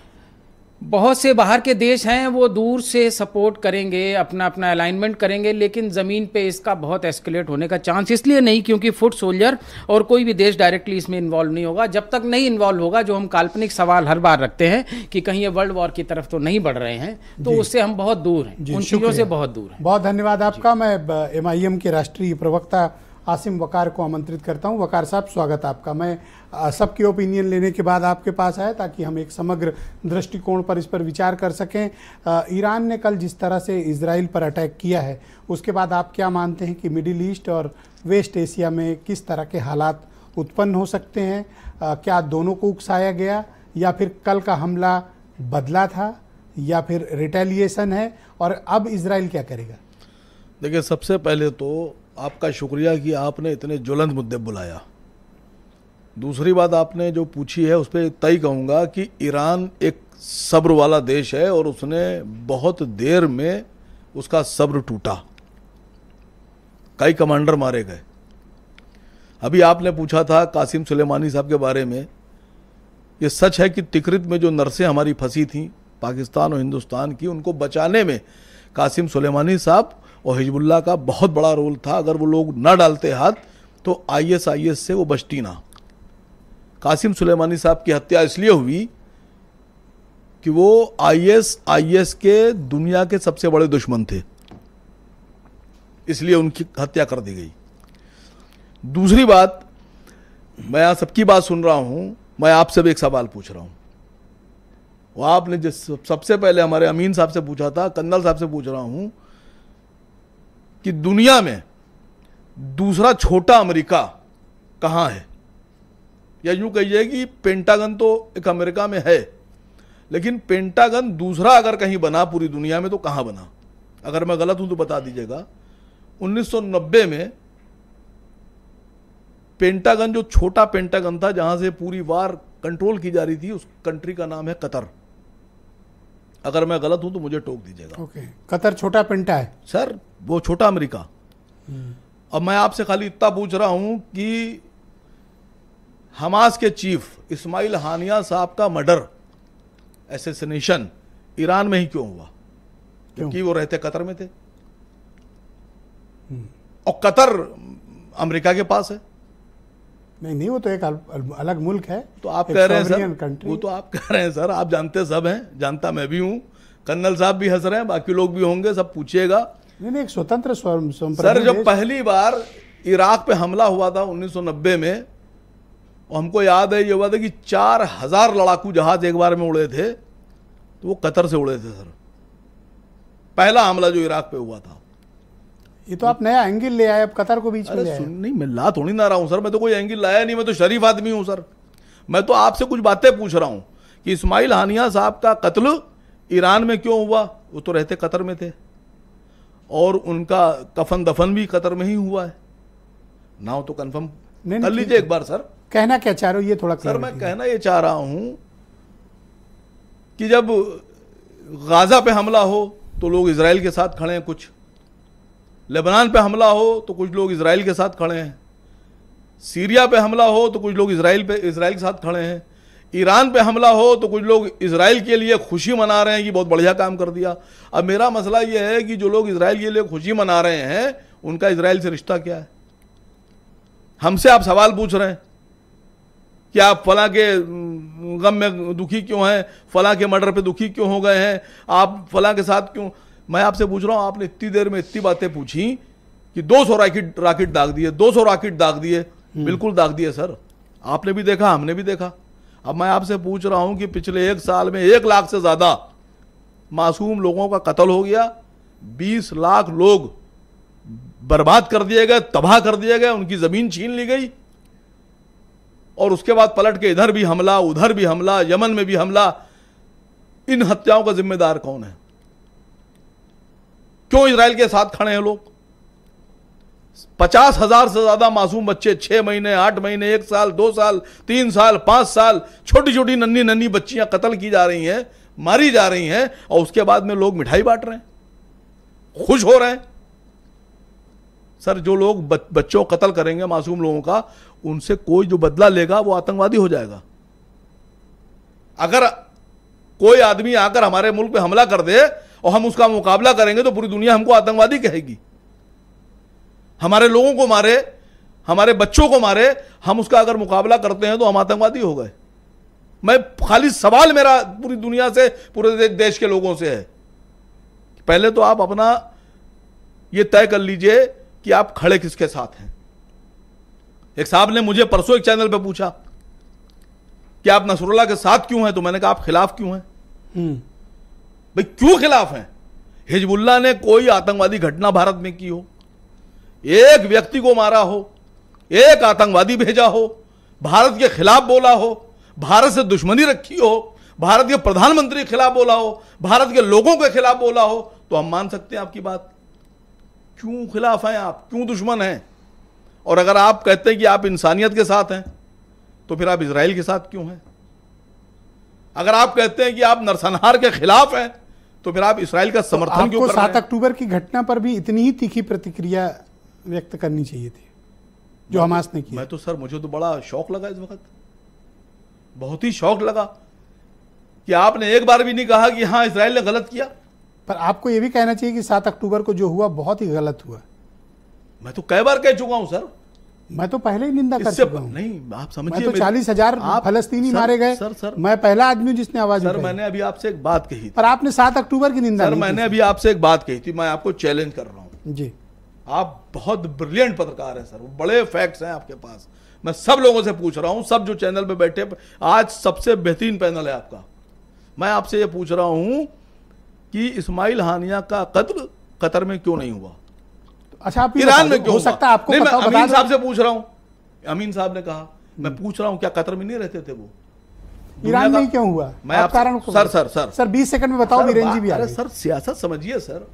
बहुत से बाहर के देश हैं वो दूर से सपोर्ट करेंगे, अपना अपना अलाइनमेंट करेंगे, लेकिन ज़मीन पे इसका बहुत एस्केलेट होने का चांस इसलिए नहीं क्योंकि फुट सोल्जर और कोई भी देश डायरेक्टली इसमें इन्वॉल्व नहीं होगा। जब तक नहीं इन्वॉल्व होगा, जो हम काल्पनिक सवाल हर बार रखते हैं कि कहीं ये वर्ल्ड वॉर की तरफ तो नहीं बढ़ रहे हैं, तो उससे हम बहुत दूर हैं, उन चीज़ों से बहुत दूर हैं। बहुत धन्यवाद आपका। मैं MIM के राष्ट्रीय प्रवक्ता आसिम वकार को आमंत्रित करता हूं। वकार साहब, स्वागत आपका। मैं सबकी ओपिनियन लेने के बाद आपके पास आया ताकि हम एक समग्र दृष्टिकोण पर इस पर विचार कर सकें। ईरान ने कल जिस तरह से इजराइल पर अटैक किया है, उसके बाद आप क्या मानते हैं कि मिडिल ईस्ट और वेस्ट एशिया में किस तरह के हालात उत्पन्न हो सकते हैं? क्या दोनों को उकसाया गया, या फिर कल का हमला बदला था, या फिर रिटेलिएशन है, और अब इजराइल क्या करेगा? देखिए, सबसे पहले तो आपका शुक्रिया कि आपने इतने ज्वलंत मुद्दे बुलाया। दूसरी बात आपने जो पूछी है उस पर तय कहूँगा कि ईरान एक सब्र वाला देश है और उसने बहुत देर में उसका सब्र टूटा, कई कमांडर मारे गए। अभी आपने पूछा था कासिम सुलेमानी साहब के बारे में, ये सच है कि तिकरित में जो नर्सें हमारी फंसी थीं पाकिस्तान और हिंदुस्तान की, उनको बचाने में कासिम सुलेमानी साहब और हिजबुल्लाह का बहुत बड़ा रोल था। अगर वो लोग ना डालते हाथ तो IS से वो बचती ना। कासिम सुलेमानी साहब की हत्या इसलिए हुई कि वो IS के दुनिया के सबसे बड़े दुश्मन थे, इसलिए उनकी हत्या कर दी गई। दूसरी बात, मैं यहां सबकी बात सुन रहा हूं, मैं आपसे भी एक सवाल पूछ रहा हूं। वो आपने जिस सबसे पहले हमारे अमीन साहब से पूछा था, कन्नल साहब से पूछ रहा हूं कि दुनिया में दूसरा छोटा अमेरिका कहां है, या यूं कहिए कि पेंटागन तो एक अमेरिका में है, लेकिन पेंटागन दूसरा अगर कहीं बना पूरी दुनिया में तो कहां बना? अगर मैं गलत हूं तो बता दीजिएगा। 1990 में पेंटागन, जो छोटा पेंटागन था जहां से पूरी वार कंट्रोल की जा रही थी, उस कंट्री का नाम है कतर। अगर मैं गलत हूं तो मुझे टोक दीजिएगा। ओके, कतर छोटा पेंटा है सर, वो छोटा अमेरिका। अब मैं आपसे खाली इतना पूछ रहा हूं कि हमास के चीफ इस्माइल हानिया साहब का मर्डर, एसेसिनेशन ईरान में ही क्यों हुआ? क्योंकि वो रहते कतर में थे, और कतर अमेरिका के पास है। नहीं, वो तो एक अलग मुल्क है। तो आप कह रहे हैं सर, वो तो आप कह रहे हैं सर, आप जानते सब हैं, जानता मैं भी हूं, कर्नल साहब भी हंस रहे हैं, बाकी लोग भी होंगे, सब पूछिएगा। नहीं, एक स्वतंत्र सर, जब पहली बार इराक पे हमला हुआ था 1990 में, और हमको याद है, ये हुआ था कि 4000 लड़ाकू जहाज एक बार में उड़े थे, तो वो कतर से उड़े थे सर। पहला हमला जो इराक पे हुआ था। ये तो आप नया एंगल ले आए, अब कतर को बीच में ले आए। नहीं, मैं ला थोड़ी ना रहा हूं सर, मैं तो कोई एंगल लाया नहीं, मैं तो शरीफ आदमी हूं सर। मैं तो आपसे कुछ बातें पूछ रहा हूं कि इस्माइल हानिया साहब का कत्ल ईरान में क्यों हुआ? वो तो रहते कतर में थे, और उनका कफन दफन भी कतर में ही हुआ है ना। हो तो कंफर्म कर लीजिए एक बार सर। कहना क्या चाह रहे हो ये थोड़ा सर? मैं कहना ये चाह रहा हूं कि जब गाजा पे हमला हो तो लोग इजराइल के साथ खड़े हैं, कुछ लेबनान पे हमला हो तो कुछ लोग इजराइल के साथ खड़े हैं, सीरिया पे हमला हो तो कुछ लोग इजराइल के साथ खड़े हैं, ईरान पे हमला हो तो कुछ लोग इजराइल के लिए खुशी मना रहे हैं कि बहुत बढ़िया काम कर दिया। अब मेरा मसला ये है कि जो लोग इजराइल के लिए खुशी मना रहे हैं, उनका इजराइल से रिश्ता क्या है? हमसे आप सवाल पूछ रहे हैं कि आप फला के गम में दुखी क्यों हैं, फला के मर्डर पे दुखी क्यों हो गए हैं, आप फला के साथ क्यों? मैं आपसे पूछ रहा हूं, आपने इतनी देर में इतनी बातें पूछी कि 200 रॉकेट दाग दिए, 200 रॉकेट दाग दिए। बिल्कुल दाग दिए सर, आपने भी देखा, हमने भी देखा। अब मैं आपसे पूछ रहा हूं कि पिछले 1 साल में 1 लाख से ज्यादा मासूम लोगों का कत्ल हो गया, 20 लाख लोग बर्बाद कर दिए गए, तबाह कर दिए गए, उनकी जमीन छीन ली गई, और उसके बाद पलट के इधर भी हमला, उधर भी हमला, यमन में भी हमला। इन हत्याओं का जिम्मेदार कौन है? क्यों इजराइल के साथ खड़े हैं लोग? 50,000 से ज्यादा मासूम बच्चे 6 महीने, 8 महीने, 1 साल, 2 साल, 3 साल, 5 साल, छोटी छोटी नन्ही नन्ही बच्चियां कत्ल की जा रही हैं, मारी जा रही हैं, और उसके बाद में लोग मिठाई बांट रहे हैं, खुश हो रहे हैं। सर, जो लोग बच्चों को कत्ल करेंगे, मासूम लोगों का, उनसे कोई जो बदला लेगा वो आतंकवादी हो जाएगा। अगर कोई आदमी आकर हमारे मुल्क पे हमला कर दे और हम उसका मुकाबला करेंगे तो पूरी दुनिया हमको आतंकवादी कहेगी। हमारे लोगों को मारे, हमारे बच्चों को मारे, हम उसका अगर मुकाबला करते हैं तो हम आतंकवादी हो गए। मैं खाली सवाल मेरा पूरी दुनिया से, पूरे देश के लोगों से है, पहले तो आप अपना ये तय कर लीजिए कि आप खड़े किसके साथ हैं। एक साहब ने मुझे परसों एक चैनल पे पूछा कि आप नसरुल्लाह के साथ क्यों हैं, तो मैंने कहा आप खिलाफ क्यों हैं? भाई क्यों खिलाफ हैं? हिजबुल्लाह ने कोई आतंकवादी घटना भारत में की हो, एक व्यक्ति को मारा हो, एक आतंकवादी भेजा हो, भारत के खिलाफ बोला हो, भारत से दुश्मनी रखी हो, भारत के प्रधानमंत्री के खिलाफ बोला हो, भारत के लोगों के खिलाफ बोला हो, तो हम मान सकते हैं आपकी बात। क्यों खिलाफ हैं आप? क्यों दुश्मन हैं? और अगर आप कहते हैं कि आप इंसानियत के साथ हैं, तो फिर आप इजराइल के साथ क्यों हैं? अगर आप कहते हैं कि आप नरसंहार के खिलाफ हैं तो फिर आप इजराइल का समर्थन क्यों कर रहे हैं? 7 अक्टूबर की घटना पर भी इतनी ही तीखी प्रतिक्रिया व्यक्त करनी चाहिए थी जो हमास ने किया। मैं तो सर, मुझे तो बड़ा शौक लगा इस वक्त, बहुत ही शौक लगा कि आपने एक बार भी नहीं कहा कि हाँ इजराइल ने गलत किया। पर आपको यह भी कहना चाहिए कि 7 अक्टूबर को जो हुआ बहुत ही गलत हुआ। मैं तो कई बार कह चुका हूं सर, मैं तो पहले ही निंदा कर चुका हूं। नहीं, आप समझिए, मैं तो 40,000 फलस्तीनी मारे गए सर, मैं पहला आदमी जिसने आवाज उठाई। मैंने अभी आपसे एक बात कही थी, पर आपने 7 अक्टूबर की निंदा सर, मैंने अभी आपसे एक बात कही थी, मैं आपको चैलेंज कर रहा हूं जी। आप बहुत ब्रिलियंट पत्रकार हैं सर, बड़े फैक्ट्स हैं आपके पास। मैं सब लोगों से पूछ रहा हूं, सब जो चैनल पे बैठे, आज सबसे बेहतरीन पैनल है आपका, मैं आपसे ये पूछ रहा हूं कि इस्माइल हानिया का कत्ल कतर में क्यों नहीं हुआ? अच्छा, आप ईरान में क्यों हो सकता है आपको नहीं, मैं बता अमीन साहब से पूछ रहा हूं, अमीन साहब ने कहा, मैं पूछ रहा हूं क्या कतर में नहीं रहते थे वो? ईरान में क्यों हुआ? मैं आप कारण सर 20 सेकंड में बताओ। वीरेन जी भी अरे सर सियासत समझिए सर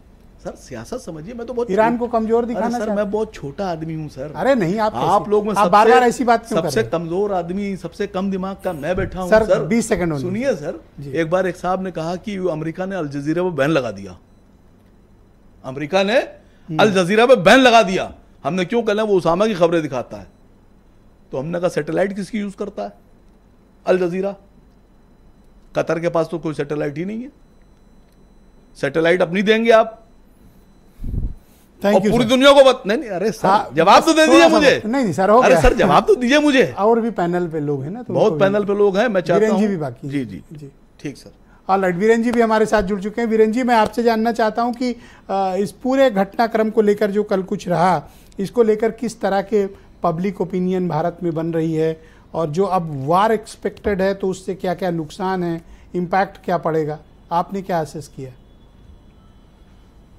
सियासत समझिए। मैं तो बहुत ईरान को कमजोर दिखाना सर, मैं बहुत छोटा आदमी हूं सर। अरे नहीं, आप लोग में बार-बार ऐसी बात क्यों कर रहे हैं? सबसे कमजोर आदमी, सबसे कम दिमाग का मैं बैठा हूं सर 20 सेकंड सुनिए सर। एक बार एक साहब ने कहा कि अमेरिका ने अल जजीरा पे बैन लगा दिया, अमेरिका ने अल जजीरा पे बैन लगा दिया। हमने क्यों कहना, वो उसामा की खबरें दिखाता है। तो हमने कहा सैटेलाइट किसकी यूज करता है? अल जजीरा। कतर के पास तो कोई सैटेलाइट ही नहीं है, सैटेलाइट अपनी देंगे आप और पूरी दुनिया को नहीं, अरे सर जवाब तो दे दीजिए मुझे। नहीं सर, हो अरे सर जवाब तो दीजिए मुझे। और भी पैनल पे लोग हैं ना, तो बहुत पैनल पे लोग हैं, मैं चाहता हूं। वीरेन जी भी बाकी। जी जी जी, ठीक सर। ऑलराइट, वीरेन जी भी हमारे साथ जुड़ चुके हैं। वीरेन जी, मैं आपसे जानना चाहता हूं कि इस पूरे घटनाक्रम को लेकर जो कल कुछ रहा, इसको लेकर किस तरह के पब्लिक ओपिनियन भारत में बन रही है, और जो अब वार एक्सपेक्टेड है तो उससे क्या क्या नुकसान है, इम्पैक्ट क्या पड़ेगा, आपने क्या असेस किया?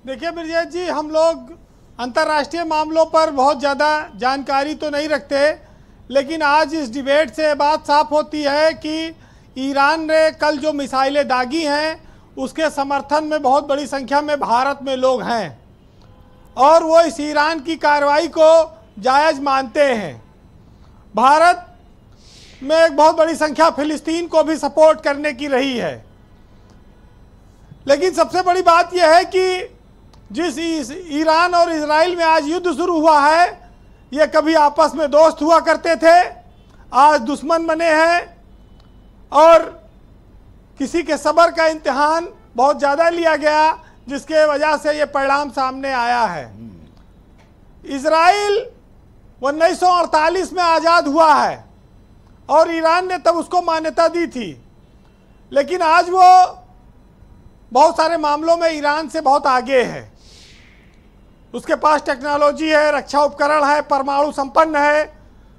देखिए ब्रजेश जी, हम लोग अंतर्राष्ट्रीय मामलों पर बहुत ज़्यादा जानकारी तो नहीं रखते, लेकिन आज इस डिबेट से बात साफ होती है कि ईरान ने कल जो मिसाइलें दागी हैं उसके समर्थन में बहुत बड़ी संख्या में भारत में लोग हैं, और वो इस ईरान की कार्रवाई को जायज़ मानते हैं। भारत में एक बहुत बड़ी संख्या फिलिस्तीन को भी सपोर्ट करने की रही है। लेकिन सबसे बड़ी बात यह है कि जिस ईरान और इजराइल में आज युद्ध शुरू हुआ है, ये कभी आपस में दोस्त हुआ करते थे, आज दुश्मन बने हैं, और किसी के सब्र का इम्तिहान बहुत ज़्यादा लिया गया, जिसके वजह से ये परिणाम सामने आया है। इजराइल 1948 में आज़ाद हुआ है और ईरान ने तब उसको मान्यता दी थी, लेकिन आज वो बहुत सारे मामलों में ईरान से बहुत आगे है। उसके पास टेक्नोलॉजी है, रक्षा उपकरण है, परमाणु संपन्न है,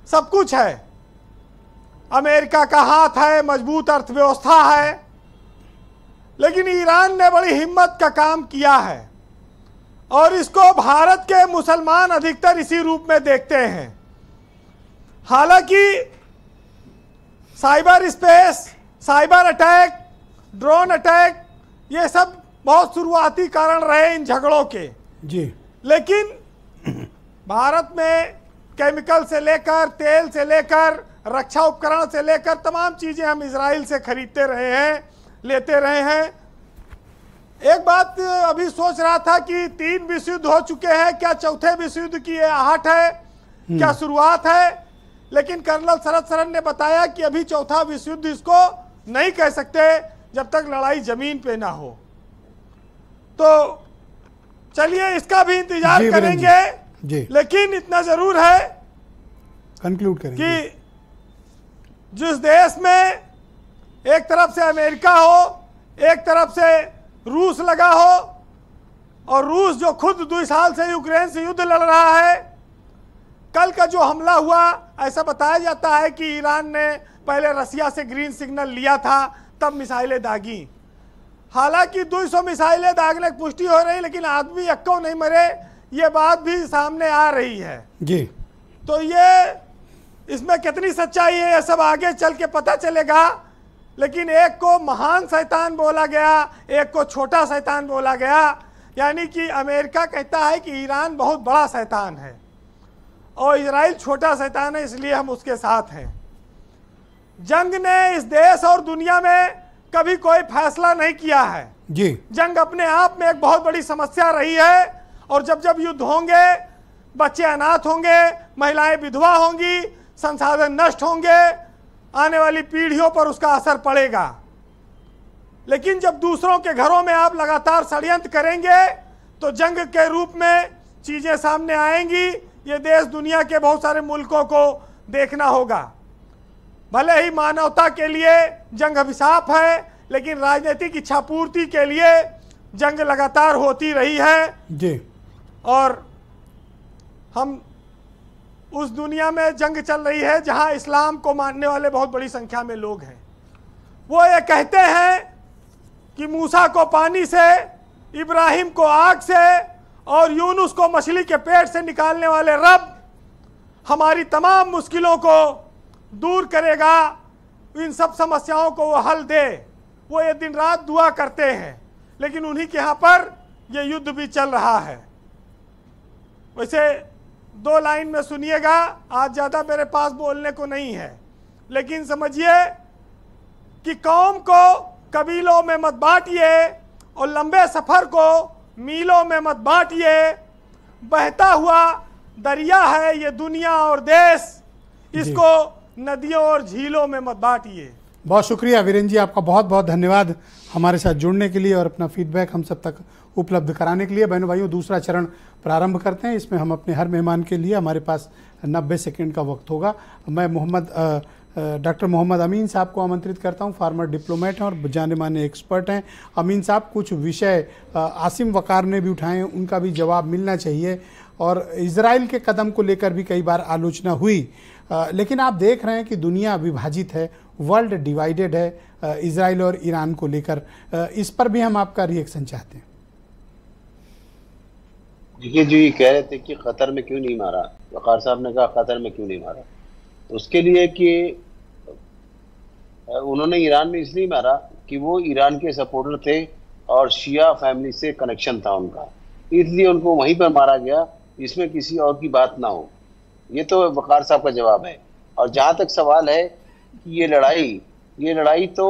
सब कुछ है। अमेरिका का हाथ है, मजबूत अर्थव्यवस्था है, लेकिन ईरान ने बड़ी हिम्मत का काम किया है, और इसको भारत के मुसलमान अधिकतर इसी रूप में देखते हैं। हालांकि cyber space, cyber attack, drone attack, ये सब बहुत शुरुआती कारण रहे इन झगड़ों के जी, लेकिन भारत में केमिकल से लेकर, तेल से लेकर, रक्षा उपकरण से लेकर तमाम चीज़ें हम इजराइल से खरीदते रहे हैं, लेते रहे हैं। एक बात अभी सोच रहा था कि 3 विश्व युद्ध हो चुके हैं, क्या चौथे विश्व युद्ध की ये आहट है, क्या शुरुआत है? लेकिन कर्नल शरद सरन ने बताया कि अभी चौथा विश्व युद्ध इसको नहीं कह सकते जब तक लड़ाई जमीन पे ना हो। तो चलिए इसका भी इंतजार करेंगे जी। लेकिन इतना जरूर है, कंक्लूड करेंगे, कि जिस देश में एक तरफ से अमेरिका हो, एक तरफ से रूस लगा हो, और रूस जो खुद 2 साल से यूक्रेन से युद्ध लड़ रहा है, कल का जो हमला हुआ, ऐसा बताया जाता है कि ईरान ने पहले रसिया से ग्रीन सिग्नल लिया था, तब मिसाइलें दागी। हालांकि 200 मिसाइलें दागने की पुष्टि हो रही, लेकिन आदमी यक्को नहीं मरे, ये बात भी सामने आ रही है जी। तो ये इसमें कितनी सच्चाई है ये सब आगे चल के पता चलेगा। लेकिन एक को महान शैतान बोला गया, एक को छोटा शैतान बोला गया, यानी कि अमेरिका कहता है कि ईरान बहुत बड़ा शैतान है और इजराइल छोटा शैतान है, इसलिए हम उसके साथ हैं। जंग ने इस देश और दुनिया में कभी कोई फैसला नहीं किया है जी। जंग अपने आप में एक बहुत बड़ी समस्या रही है, और जब जब युद्ध होंगे बच्चे अनाथ होंगे, महिलाएं विधवा होंगी, संसाधन नष्ट होंगे, आने वाली पीढ़ियों पर उसका असर पड़ेगा। लेकिन जब दूसरों के घरों में आप लगातार षड्यंत्र करेंगे तो जंग के रूप में चीजें सामने आएंगी। ये देश दुनिया के बहुत सारे मुल्कों को देखना होगा। भले ही मानवता के लिए जंग अभिशाप है, लेकिन राजनीतिक इच्छा पूर्ति के लिए जंग लगातार होती रही है जी। और हम उस दुनिया में जंग चल रही है जहां इस्लाम को मानने वाले बहुत बड़ी संख्या में लोग हैं। वो ये कहते हैं कि मूसा को पानी से, इब्राहिम को आग से और यूनुस को मछली के पेट से निकालने वाले रब हमारी तमाम मुश्किलों को दूर करेगा, इन सब समस्याओं को वो हल दे। वो ये दिन रात दुआ करते हैं, लेकिन उन्हीं के यहाँ पर ये युद्ध भी चल रहा है। वैसे 2 लाइन में सुनिएगा, आज ज़्यादा मेरे पास बोलने को नहीं है, लेकिन समझिए कि कौम को कबीलों में मत बांटिए और लंबे सफ़र को मीलों में मत बांटिए। बहता हुआ दरिया है ये दुनिया और देश, इसको नदियों और झीलों में मत बांटिए। बहुत शुक्रिया वीरेंद्र जी, आपका बहुत बहुत धन्यवाद हमारे साथ जुड़ने के लिए और अपना फीडबैक हम सब तक उपलब्ध कराने के लिए। बहनों भाइयों, दूसरा चरण प्रारंभ करते हैं। इसमें हम अपने हर मेहमान के लिए, हमारे पास 90 सेकंड का वक्त होगा। मैं डॉक्टर मोहम्मद अमीन साहब को आमंत्रित करता हूं। फार्मर डिप्लोमेट हैं और जाने माने एक्सपर्ट हैं। अमीन साहब, कुछ विषय आसिम वकार ने भी उठाए, उनका भी जवाब मिलना चाहिए। और इजराइल के कदम को लेकर भी कई बार आलोचना हुई, लेकिन आप देख रहे हैं कि दुनिया विभाजित है, वर्ल्ड डिवाइडेड है इजराइल और ईरान को लेकर। इस पर भी हम आपका रिएक्शन चाहते हैं। देखिए, जो ये कह रहे थे कि कतर में क्यों नहीं मारा, वकार साहब ने कहा कतर में क्यों नहीं मारा, तो उसके लिए कि उन्होंने ईरान में इसलिए मारा कि वो ईरान के सपोर्टर थे और शिया फैमिली से कनेक्शन था उनका, इसलिए उनको वहीं पर मारा गया, इसमें किसी और की बात ना हो। ये तो वकार साहब का जवाब है। और जहाँ तक सवाल है कि ये लड़ाई तो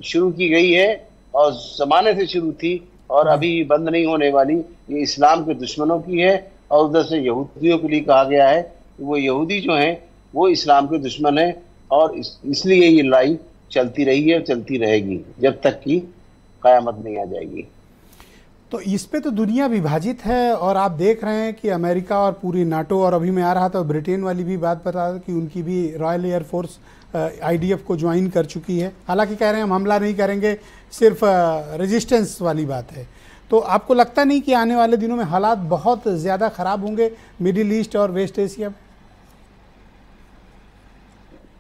शुरू की गई है और ज़माने से शुरू थी और अभी बंद नहीं होने वाली। ये इस्लाम के दुश्मनों की है और उधर से यहूदियों के लिए कहा गया है कि वो यहूदी जो हैं वो इस्लाम के दुश्मन हैं, और इसलिए ये लड़ाई चलती रही है, चलती रहेगी जब तक कि क़यामत नहीं आ जाएगी। तो इस पे तो दुनिया विभाजित है, और आप देख रहे हैं कि अमेरिका और पूरी नाटो, और अभी मैं आ रहा था ब्रिटेन वाली भी बात बता रहा था कि उनकी भी रॉयल एयरफोर्स IDF को ज्वाइन कर चुकी है। हालांकि कह रहे हैं हम हमला नहीं करेंगे, सिर्फ रेजिस्टेंस वाली बात है। तो आपको लगता नहीं कि आने वाले दिनों में हालात बहुत ज़्यादा ख़राब होंगे मिडिल ईस्ट और वेस्ट एशिया में?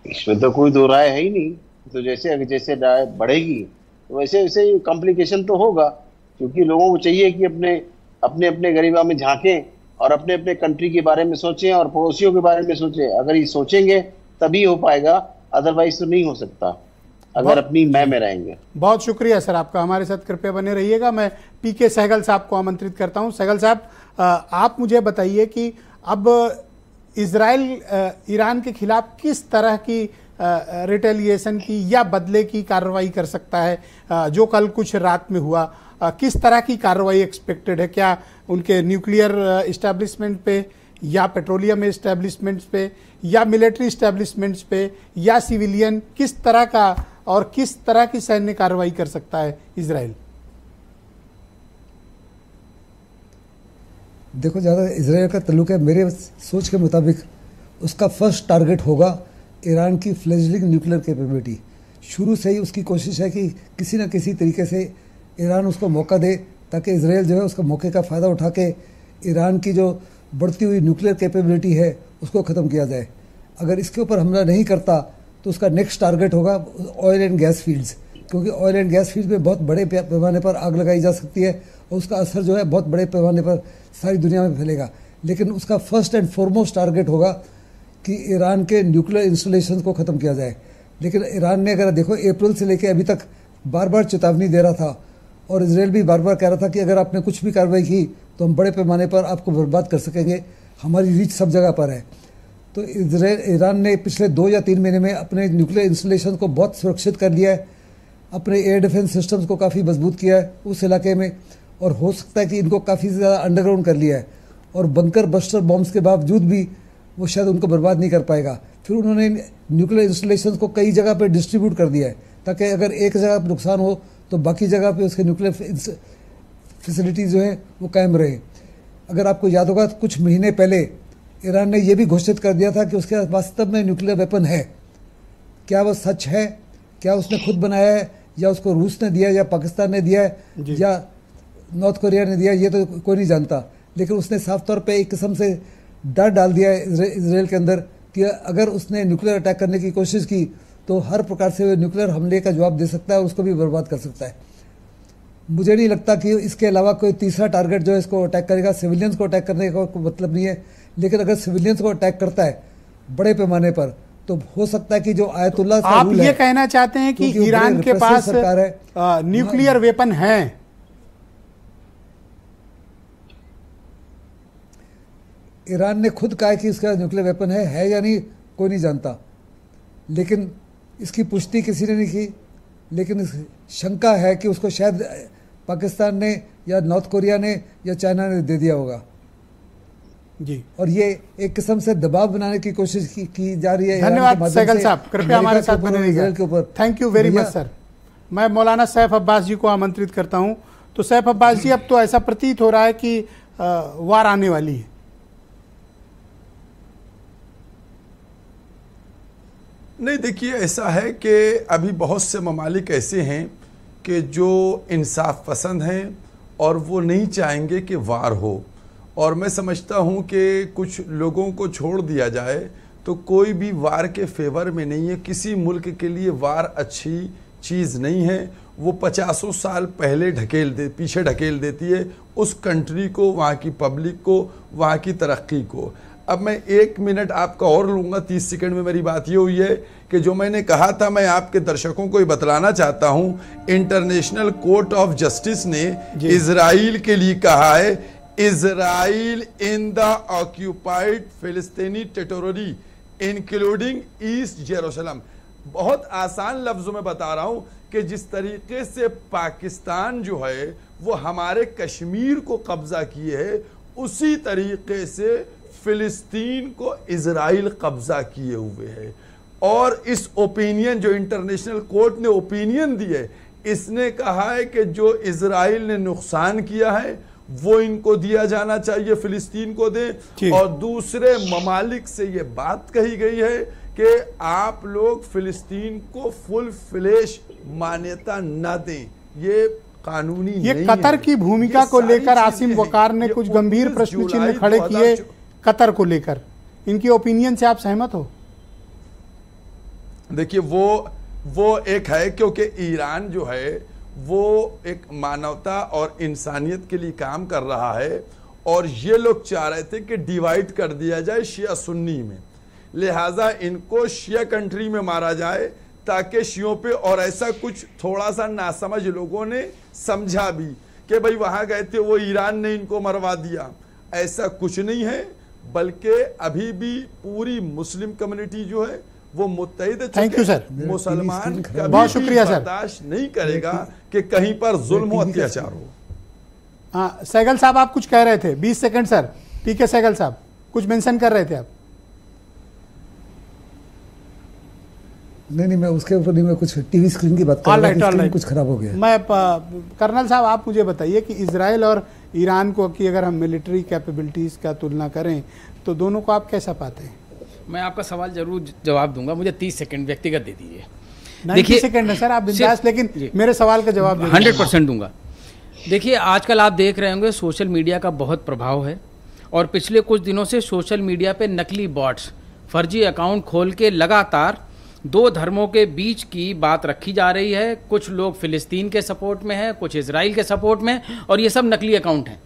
इसमें तो कोई दो राय है ही नहीं। तो जैसे जैसे बढ़ेगी तो वैसे वैसे कॉम्प्लिकेशन तो होगा, क्योंकि लोगों को चाहिए कि अपने अपने गरीबा में झांकें और अपने अपने कंट्री के बारे में सोचें और पड़ोसियों के बारे में सोचें। अगर ये सोचेंगे तभी हो पाएगा, अदरवाइज तो नहीं हो सकता अगर अपनी मैं में रहेंगे। बहुत शुक्रिया सर आपका, हमारे साथ कृपया बने रहिएगा। मैं PK सहगल साहब को आमंत्रित करता हूं। सहगल साहब, आप मुझे बताइए कि अब इजराइल ईरान के खिलाफ किस तरह की रिटेलिएशन की या बदले की कार्रवाई कर सकता है? जो कल कुछ रात में हुआ, किस तरह की कार्रवाई एक्सपेक्टेड है? क्या उनके न्यूक्लियर इस्टेब्लिशमेंट पे या पेट्रोलियम इस्टेब्लिशमेंट्स पे या मिलिट्री इस्टेब्लिशमेंट्स पे या सिविलियन, किस तरह का और किस तरह की सैन्य कार्रवाई कर सकता है इजराइल? देखो, ज़्यादा इजराइल का तल्लुक है, मेरे सोच के मुताबिक उसका फर्स्ट टारगेट होगा ईरान की फ्लेजलिंग न्यूक्लियर कैपेबिलिटी। शुरू से ही उसकी कोशिश है कि किसी न किसी तरीके से ईरान उसको मौका दे, ताकि इजराइल जो है उसका मौके का फ़ायदा उठा के ईरान की जो बढ़ती हुई न्यूक्लियर कैपेबिलिटी है उसको ख़त्म किया जाए। अगर इसके ऊपर हमला नहीं करता तो उसका नेक्स्ट टारगेट होगा ऑयल एंड गैस फील्ड्स, क्योंकि ऑयल एंड गैस फील्ड में बहुत बड़े पैमाने पर आग लगाई जा सकती है और उसका असर जो है बहुत बड़े पैमाने पर सारी दुनिया में फैलेगा। लेकिन उसका फर्स्ट एंड फॉरमोस्ट टारगेट होगा कि ईरान के न्यूक्लियर इंस्टॉलेशन को ख़त्म किया जाए। लेकिन ईरान ने, अगर देखो, अप्रैल से लेकर अभी तक बार बार चेतावनी दे रहा था और इजराइल भी बार बार कह रहा था कि अगर आपने कुछ भी कार्रवाई की तो हम बड़े पैमाने पर आपको बर्बाद कर सकेंगे, हमारी रीच सब जगह पर है। तो ईरान ने पिछले 2 या 3 महीने में अपने न्यूक्लियर इंस्टॉलेशन को बहुत सुरक्षित कर लिया है, अपने एयर डिफेंस सिस्टम्स को काफ़ी मजबूत किया है उस इलाके में, और हो सकता है कि इनको काफ़ी ज़्यादा अंडरग्राउंड कर लिया है, और बंकर बस्टर बॉम्ब्स के बावजूद भी वो शायद उनको बर्बाद नहीं कर पाएगा। फिर उन्होंने न्यूक्लियर इंस्टॉलेशन को कई जगह पर डिस्ट्रीब्यूट कर दिया है, ताकि अगर एक जगह पर नुकसान हो तो बाकी जगह पे उसके न्यूक्लियर फैसिलिटीज़ जो है वो कायम रहे। अगर आपको याद होगा तो कुछ महीने पहले ईरान ने यह भी घोषित कर दिया था कि उसके पास वास्तव में न्यूक्लियर वेपन है। क्या वह सच है, क्या उसने खुद बनाया है, या उसको रूस ने दिया, या पाकिस्तान ने दिया है, या नॉर्थ कोरिया ने दिया, ये तो कोई नहीं जानता। लेकिन उसने साफ तौर पे एक किस्म से डर डाल दिया है इसराइल के अंदर कि अगर उसने न्यूक्लियर अटैक करने की कोशिश की तो हर प्रकार से वो न्यूक्लियर हमले का जवाब दे सकता है और उसको भी बर्बाद कर सकता है। मुझे नहीं लगता कि इसके अलावा कोई तीसरा टारगेट जो है इसको अटैक करेगा। सिविलियंस को अटैक करने का कोई मतलब नहीं है, लेकिन अगर सिविलियंस को अटैक करता है बड़े पैमाने पर तो हो सकता है कि जो आयतुल्लाह का आप रूल ये है, कहना चाहते हैं कि ईरान के पास न्यूक्लियर वेपन है? ईरान ने खुद कहा कि उसका न्यूक्लियर वेपन है या नहीं कोई नहीं जानता, लेकिन इसकी पुष्टि किसी ने नहीं की। लेकिन शंका है कि उसको शायद पाकिस्तान ने या नॉर्थ कोरिया ने या चाइना ने दे दिया होगा जी, और ये एक किस्म से दबाव बनाने की कोशिश की जा रही है। धन्यवाद सहगल साहब, कृपया हमारे साथ बने रहिएगा। Thank you very much sir. मैं मौलाना सैफ अब्बास जी को आमंत्रित करता हूं। तो सैफ अब्बास जी, अब तो ऐसा प्रतीत हो रहा है कि वार आने वाली है। नहीं, देखिए ऐसा है कि अभी बहुत से ममालिक ऐसे हैं कि जो इंसाफ पसंद हैं और वो नहीं चाहेंगे कि वार हो, और मैं समझता हूँ कि कुछ लोगों को छोड़ दिया जाए तो कोई भी वार के फेवर में नहीं है। किसी मुल्क के लिए वार अच्छी चीज़ नहीं है। वो 50 साल पहले पीछे ढकेल देती है उस कंट्री को, वहाँ की पब्लिक को, वहाँ की तरक्की को। अब मैं 1 मिनट आपका और लूँगा, 30 सेकंड में मेरी बात ये हुई है कि जो मैंने कहा था मैं आपके दर्शकों को ये बतलाना चाहता हूँ। इंटरनेशनल कोर्ट ऑफ जस्टिस ने इजराइल के लिए कहा है, इजराइल इन द ऑक्यूपाइड फिलिस्तीनी टेरिटरी इंक्लूडिंग ईस्ट जेरूसलम। बहुत आसान लफ्जों में बता रहा हूं कि जिस तरीके से पाकिस्तान जो है वो हमारे कश्मीर को कब्जा किए है, उसी तरीके से फिलिस्तीन को इजराइल कब्जा किए हुए है। और इस ओपिनियन जो इंटरनेशनल कोर्ट ने ओपिनियन दी है, इसने कहा है कि जो इजराइल ने नुकसान किया है वो इनको दिया जाना चाहिए, फिलिस्तीन को दें। और दूसरे ममालिक से ये बात कही गई है कि आप लोग फिलिस्तीन को फुल फ्लेश मान्यता न दें, ये कानूनी ये नहीं कतर है। की भूमिका को लेकर आसिम वकार ने कुछ गंभीर प्रश्न चिन्ह खड़े किए कतर को लेकर। इनकी ओपिनियन से आप सहमत हो? देखिए वो एक है, क्योंकि ईरान जो है वो एक मानवता और इंसानियत के लिए काम कर रहा है, और ये लोग चाह रहे थे कि डिवाइड कर दिया जाए शिया सुन्नी में, लिहाजा इनको शिया कंट्री में मारा जाए ताकि शियों पे, और ऐसा कुछ थोड़ा सा नासमझ लोगों ने समझा भी कि भाई वहां गए थे वो ईरान ने इनको मरवा दिया। ऐसा कुछ नहीं है, बल्कि अभी भी पूरी मुस्लिम कम्युनिटी जो है वो मुत्तहिद है। Thank you sir. मुसलमान बहुत शुक्रिया सर। बर्दाश्त नहीं करेगा कि कहीं पर जुल्म हो, अत्याचार हो। हाँ सहगल साहब, आप कुछ कह रहे थे। 20 सेकंड सर। ठीक है सहगल साहब, कुछ मेंशन कर रहे थे आप। नहीं, मैं उसके ऊपर नहीं, मैं कुछ टीवी स्क्रीन की बात कर रहा था, कुछ खराब हो गया। मैं कर्नल साहब, आप मुझे बताइए कि इजराइल और ईरान को की अगर हम मिलिट्री कैपेबिलिटीज का तुलना करें तो दोनों को आप कैसा पाते हैं? मैं आपका सवाल जरूर जवाब दूंगा, मुझे 30 सेकंड व्यक्तिगत दे दीजिए। 90 सेकंड है सर, आप बिंदास, लेकिन मेरे सवाल का जवाब 100% दूंगा। देखिए, आजकल आप देख रहे होंगे सोशल मीडिया का बहुत प्रभाव है, और पिछले कुछ दिनों से सोशल मीडिया पे नकली बॉट्स, फर्जी अकाउंट खोल के लगातार 2 धर्मों के बीच की बात रखी जा रही है। कुछ लोग फिलिस्तीन के सपोर्ट में हैं, कुछ इजराइल के सपोर्ट में, और ये सब नकली अकाउंट हैं।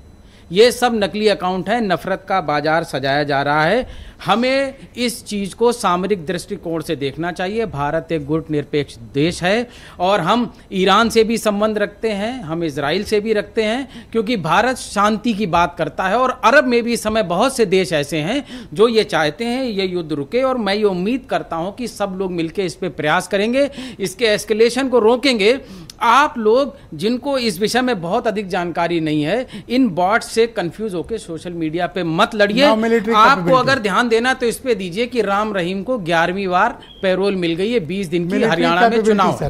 ये सब नकली अकाउंट है, नफरत का बाजार सजाया जा रहा है। हमें इस चीज को सामरिक दृष्टिकोण से देखना चाहिए। भारत एक गुटनिरपेक्ष देश है और हम ईरान से भी संबंध रखते हैं, हम इजराइल से भी रखते हैं, क्योंकि भारत शांति की बात करता है और अरब में भी इस समय बहुत से देश ऐसे हैं जो ये चाहते हैं ये युद्ध रुके। और मैं ये उम्मीद करता हूं कि सब लोग मिलकर इस पे प्रयास करेंगे, इसके एस्केलेशन को रोकेंगे। आप लोग जिनको इस विषय में बहुत अधिक जानकारी नहीं है, इन बॉट्स से कंफ्यूज होकर सोशल मीडिया पे मत लड़िए। आपको अगर ध्यान देना तो इस पे दीजिए कि राम रहीम को 11वीं बार पैरोल मिल गई है 20 दिन की हरियाणा में चुनाव।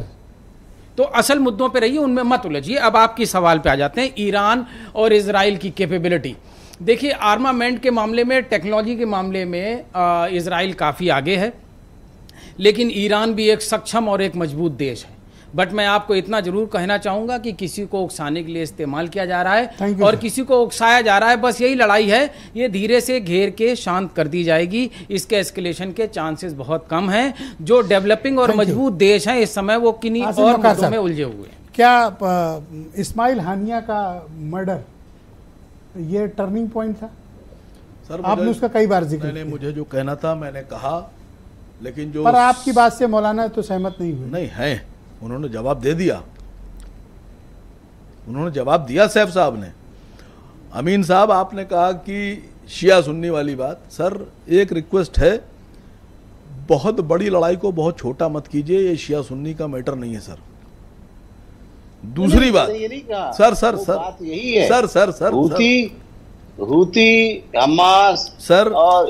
तो असल मुद्दों पे रहिए, उनमें मत उलझिए। अब आपकी सवाल पे आ जाते हैं, ईरान और इजराइल की कैपेबिलिटी। देखिए, आर्मामेंट के मामले में, टेक्नोलॉजी के मामले में इजराइल काफ़ी आगे है, लेकिन ईरान भी एक सक्षम और एक मजबूत देश है। बट मैं आपको इतना जरूर कहना चाहूंगा कि किसी को उकसाने के लिए इस्तेमाल किया जा रहा है और किसी को उकसाया जा रहा है। बस यही लड़ाई है, ये धीरे से घेर के शांत कर दी जाएगी। इसके एस्केलेशन के चांसेस बहुत कम हैं। जो डेवलपिंग और मजबूत देश हैं इस समय वो किन्हीं और मुद्दों में उलझे हुए हैं। क्या इस्माइल हानिया का मर्डर ये टर्निंग पॉइंट था? सर आपने उसका कई बार जिक्र किया। मुझे जो कहना था मैंने कहा, लेकिन जो पर आपकी बात से मौलाना तो सहमत नहीं हुए। नहीं है, उन्होंने जवाब दे दिया, उन्होंने जवाब दिया सैफ साहब ने। अमीन साहब, आपने कहा कि शिया सुन्नी वाली बात। सर एक रिक्वेस्ट है, बहुत बड़ी लड़ाई को बहुत छोटा मत कीजिए, ये शिया सुन्नी का मैटर नहीं है सर। दूसरी बात, सर सर सर यही है, sir sir sir Houthi, Hamas sir और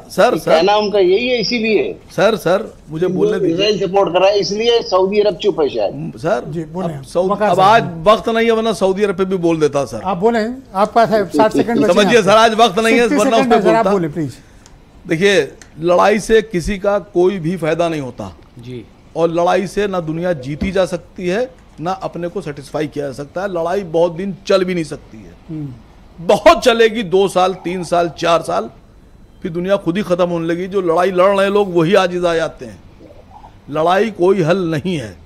सर कहना उनका यही है, इसीलिए सर मुझे बोलने दीजिए। इजराइल सपोर्ट कर रहा है, इसलिए सऊदी अरब चुप है शायद। सर जी बोले। अब आज वक्त नहीं है, वरना सऊदी अरब पे भी बोल देता सर। आप बोले, आपका 60 सेकंड समझिए सर, आज वक्त नहीं है, वरना उस पे बोलता। प्लीज। देखिए, लड़ाई से किसी का कोई भी फायदा नहीं होता जी, और लड़ाई से ना दुनिया जीती जा सकती है, ना अपने को सेटिस्फाई किया जा सकता है। लड़ाई बहुत दिन चल भी नहीं सकती है, बहुत चलेगी, 2 साल 3 साल 4 साल, फिर दुनिया खुद ही खत्म होने लगी। जो लड़ाई लड़ रहे लोग वही आजिज आ जाते हैं। लड़ाई कोई हल नहीं है।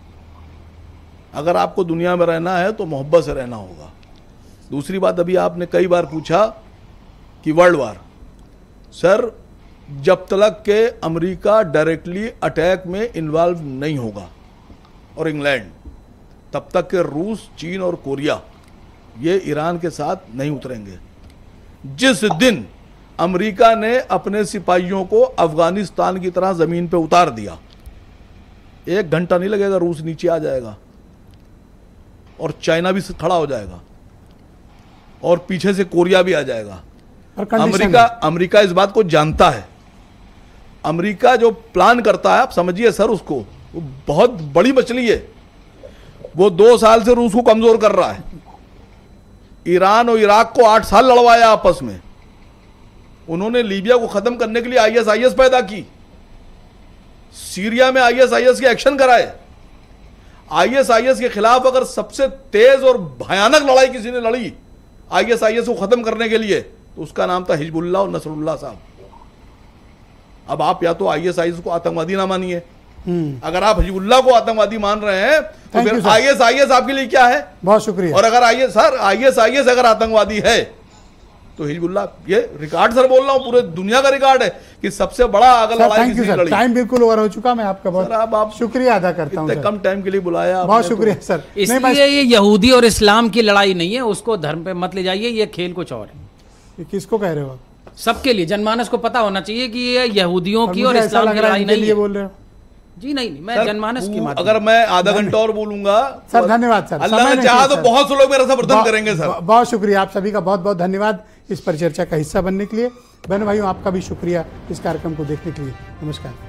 अगर आपको दुनिया में रहना है तो मोहब्बत से रहना होगा। दूसरी बात, अभी आपने कई बार पूछा कि वर्ल्ड वार। सर, जब तक के अमेरिका डायरेक्टली अटैक में इन्वॉल्व नहीं होगा और इंग्लैंड, तब तक के रूस, चीन और कोरिया ये ईरान के साथ नहीं उतरेंगे। जिस दिन अमेरिका ने अपने सिपाहियों को अफगानिस्तान की तरह जमीन पे उतार दिया, 1 घंटा नहीं लगेगा, रूस नीचे आ जाएगा और चाइना भी खड़ा हो जाएगा और पीछे से कोरिया भी आ जाएगा। अमेरिका इस बात को जानता है। अमेरिका जो प्लान करता है, आप समझिए सर, उसको वो बहुत बड़ी मछली है। वो 2 साल से रूस को कमजोर कर रहा है। ईरान और इराक को 8 साल लड़वाया आपस में। उन्होंने लीबिया को खत्म करने के लिए ISIS पैदा की, सीरिया में ISIS के एक्शन कराए। ISIS के खिलाफ अगर सबसे तेज और भयानक लड़ाई किसी ने लड़ी ISIS को खत्म करने के लिए, तो उसका नाम था हिजबुल्लाह और नसरुल्लाह साहब। अब आप या तो ISIS को आतंकवादी ना मानिए, अगर आप हिजबुल्लाह को आतंकवादी मान रहे हैं तो फिर ISIS आपके लिए क्या है? बहुत शुक्रिया। और अगर ISIS अगर आतंकवादी है तो हिजबुल्लाह, ये रिकॉर्ड सर बोल रहा हूं, पूरे दुनिया का रिकॉर्ड है कि सबसे बड़ा अगर लड़ाई किसी ने लड़ी। टाइम बिल्कुल ओवर हो चुका, मैं आपका बहुत शुक्रिया अदा करता हूं। कम टाइम के लिए बुलाया, बहुत शुक्रिया सर। इसलिए ये यहूदी और इस्लाम की लड़ाई नहीं है, उसको धर्म पे मत ले जाइए, ये खेल कुछ और है। किसको कह रहे हो? सबके लिए, जनमानस को पता होना चाहिए कि ये यहूदियों की और इस्लाम की लड़ाई नहीं है। बोल रहे हो जी? नहीं, मैं जनमानस की बात। अगर मैं आधा घंटा और बोलूंगा सर, धन्यवाद सर। अल्लाह ने चाहा तो बहुत से लोग मेरा समर्थन करेंगे सर। बहुत शुक्रिया, आप सभी का बहुत बहुत धन्यवाद इस परिचर्चा का हिस्सा बनने के लिए। बहनों भाइयों, आपका भी शुक्रिया इस कार्यक्रम को देखने के लिए। नमस्कार।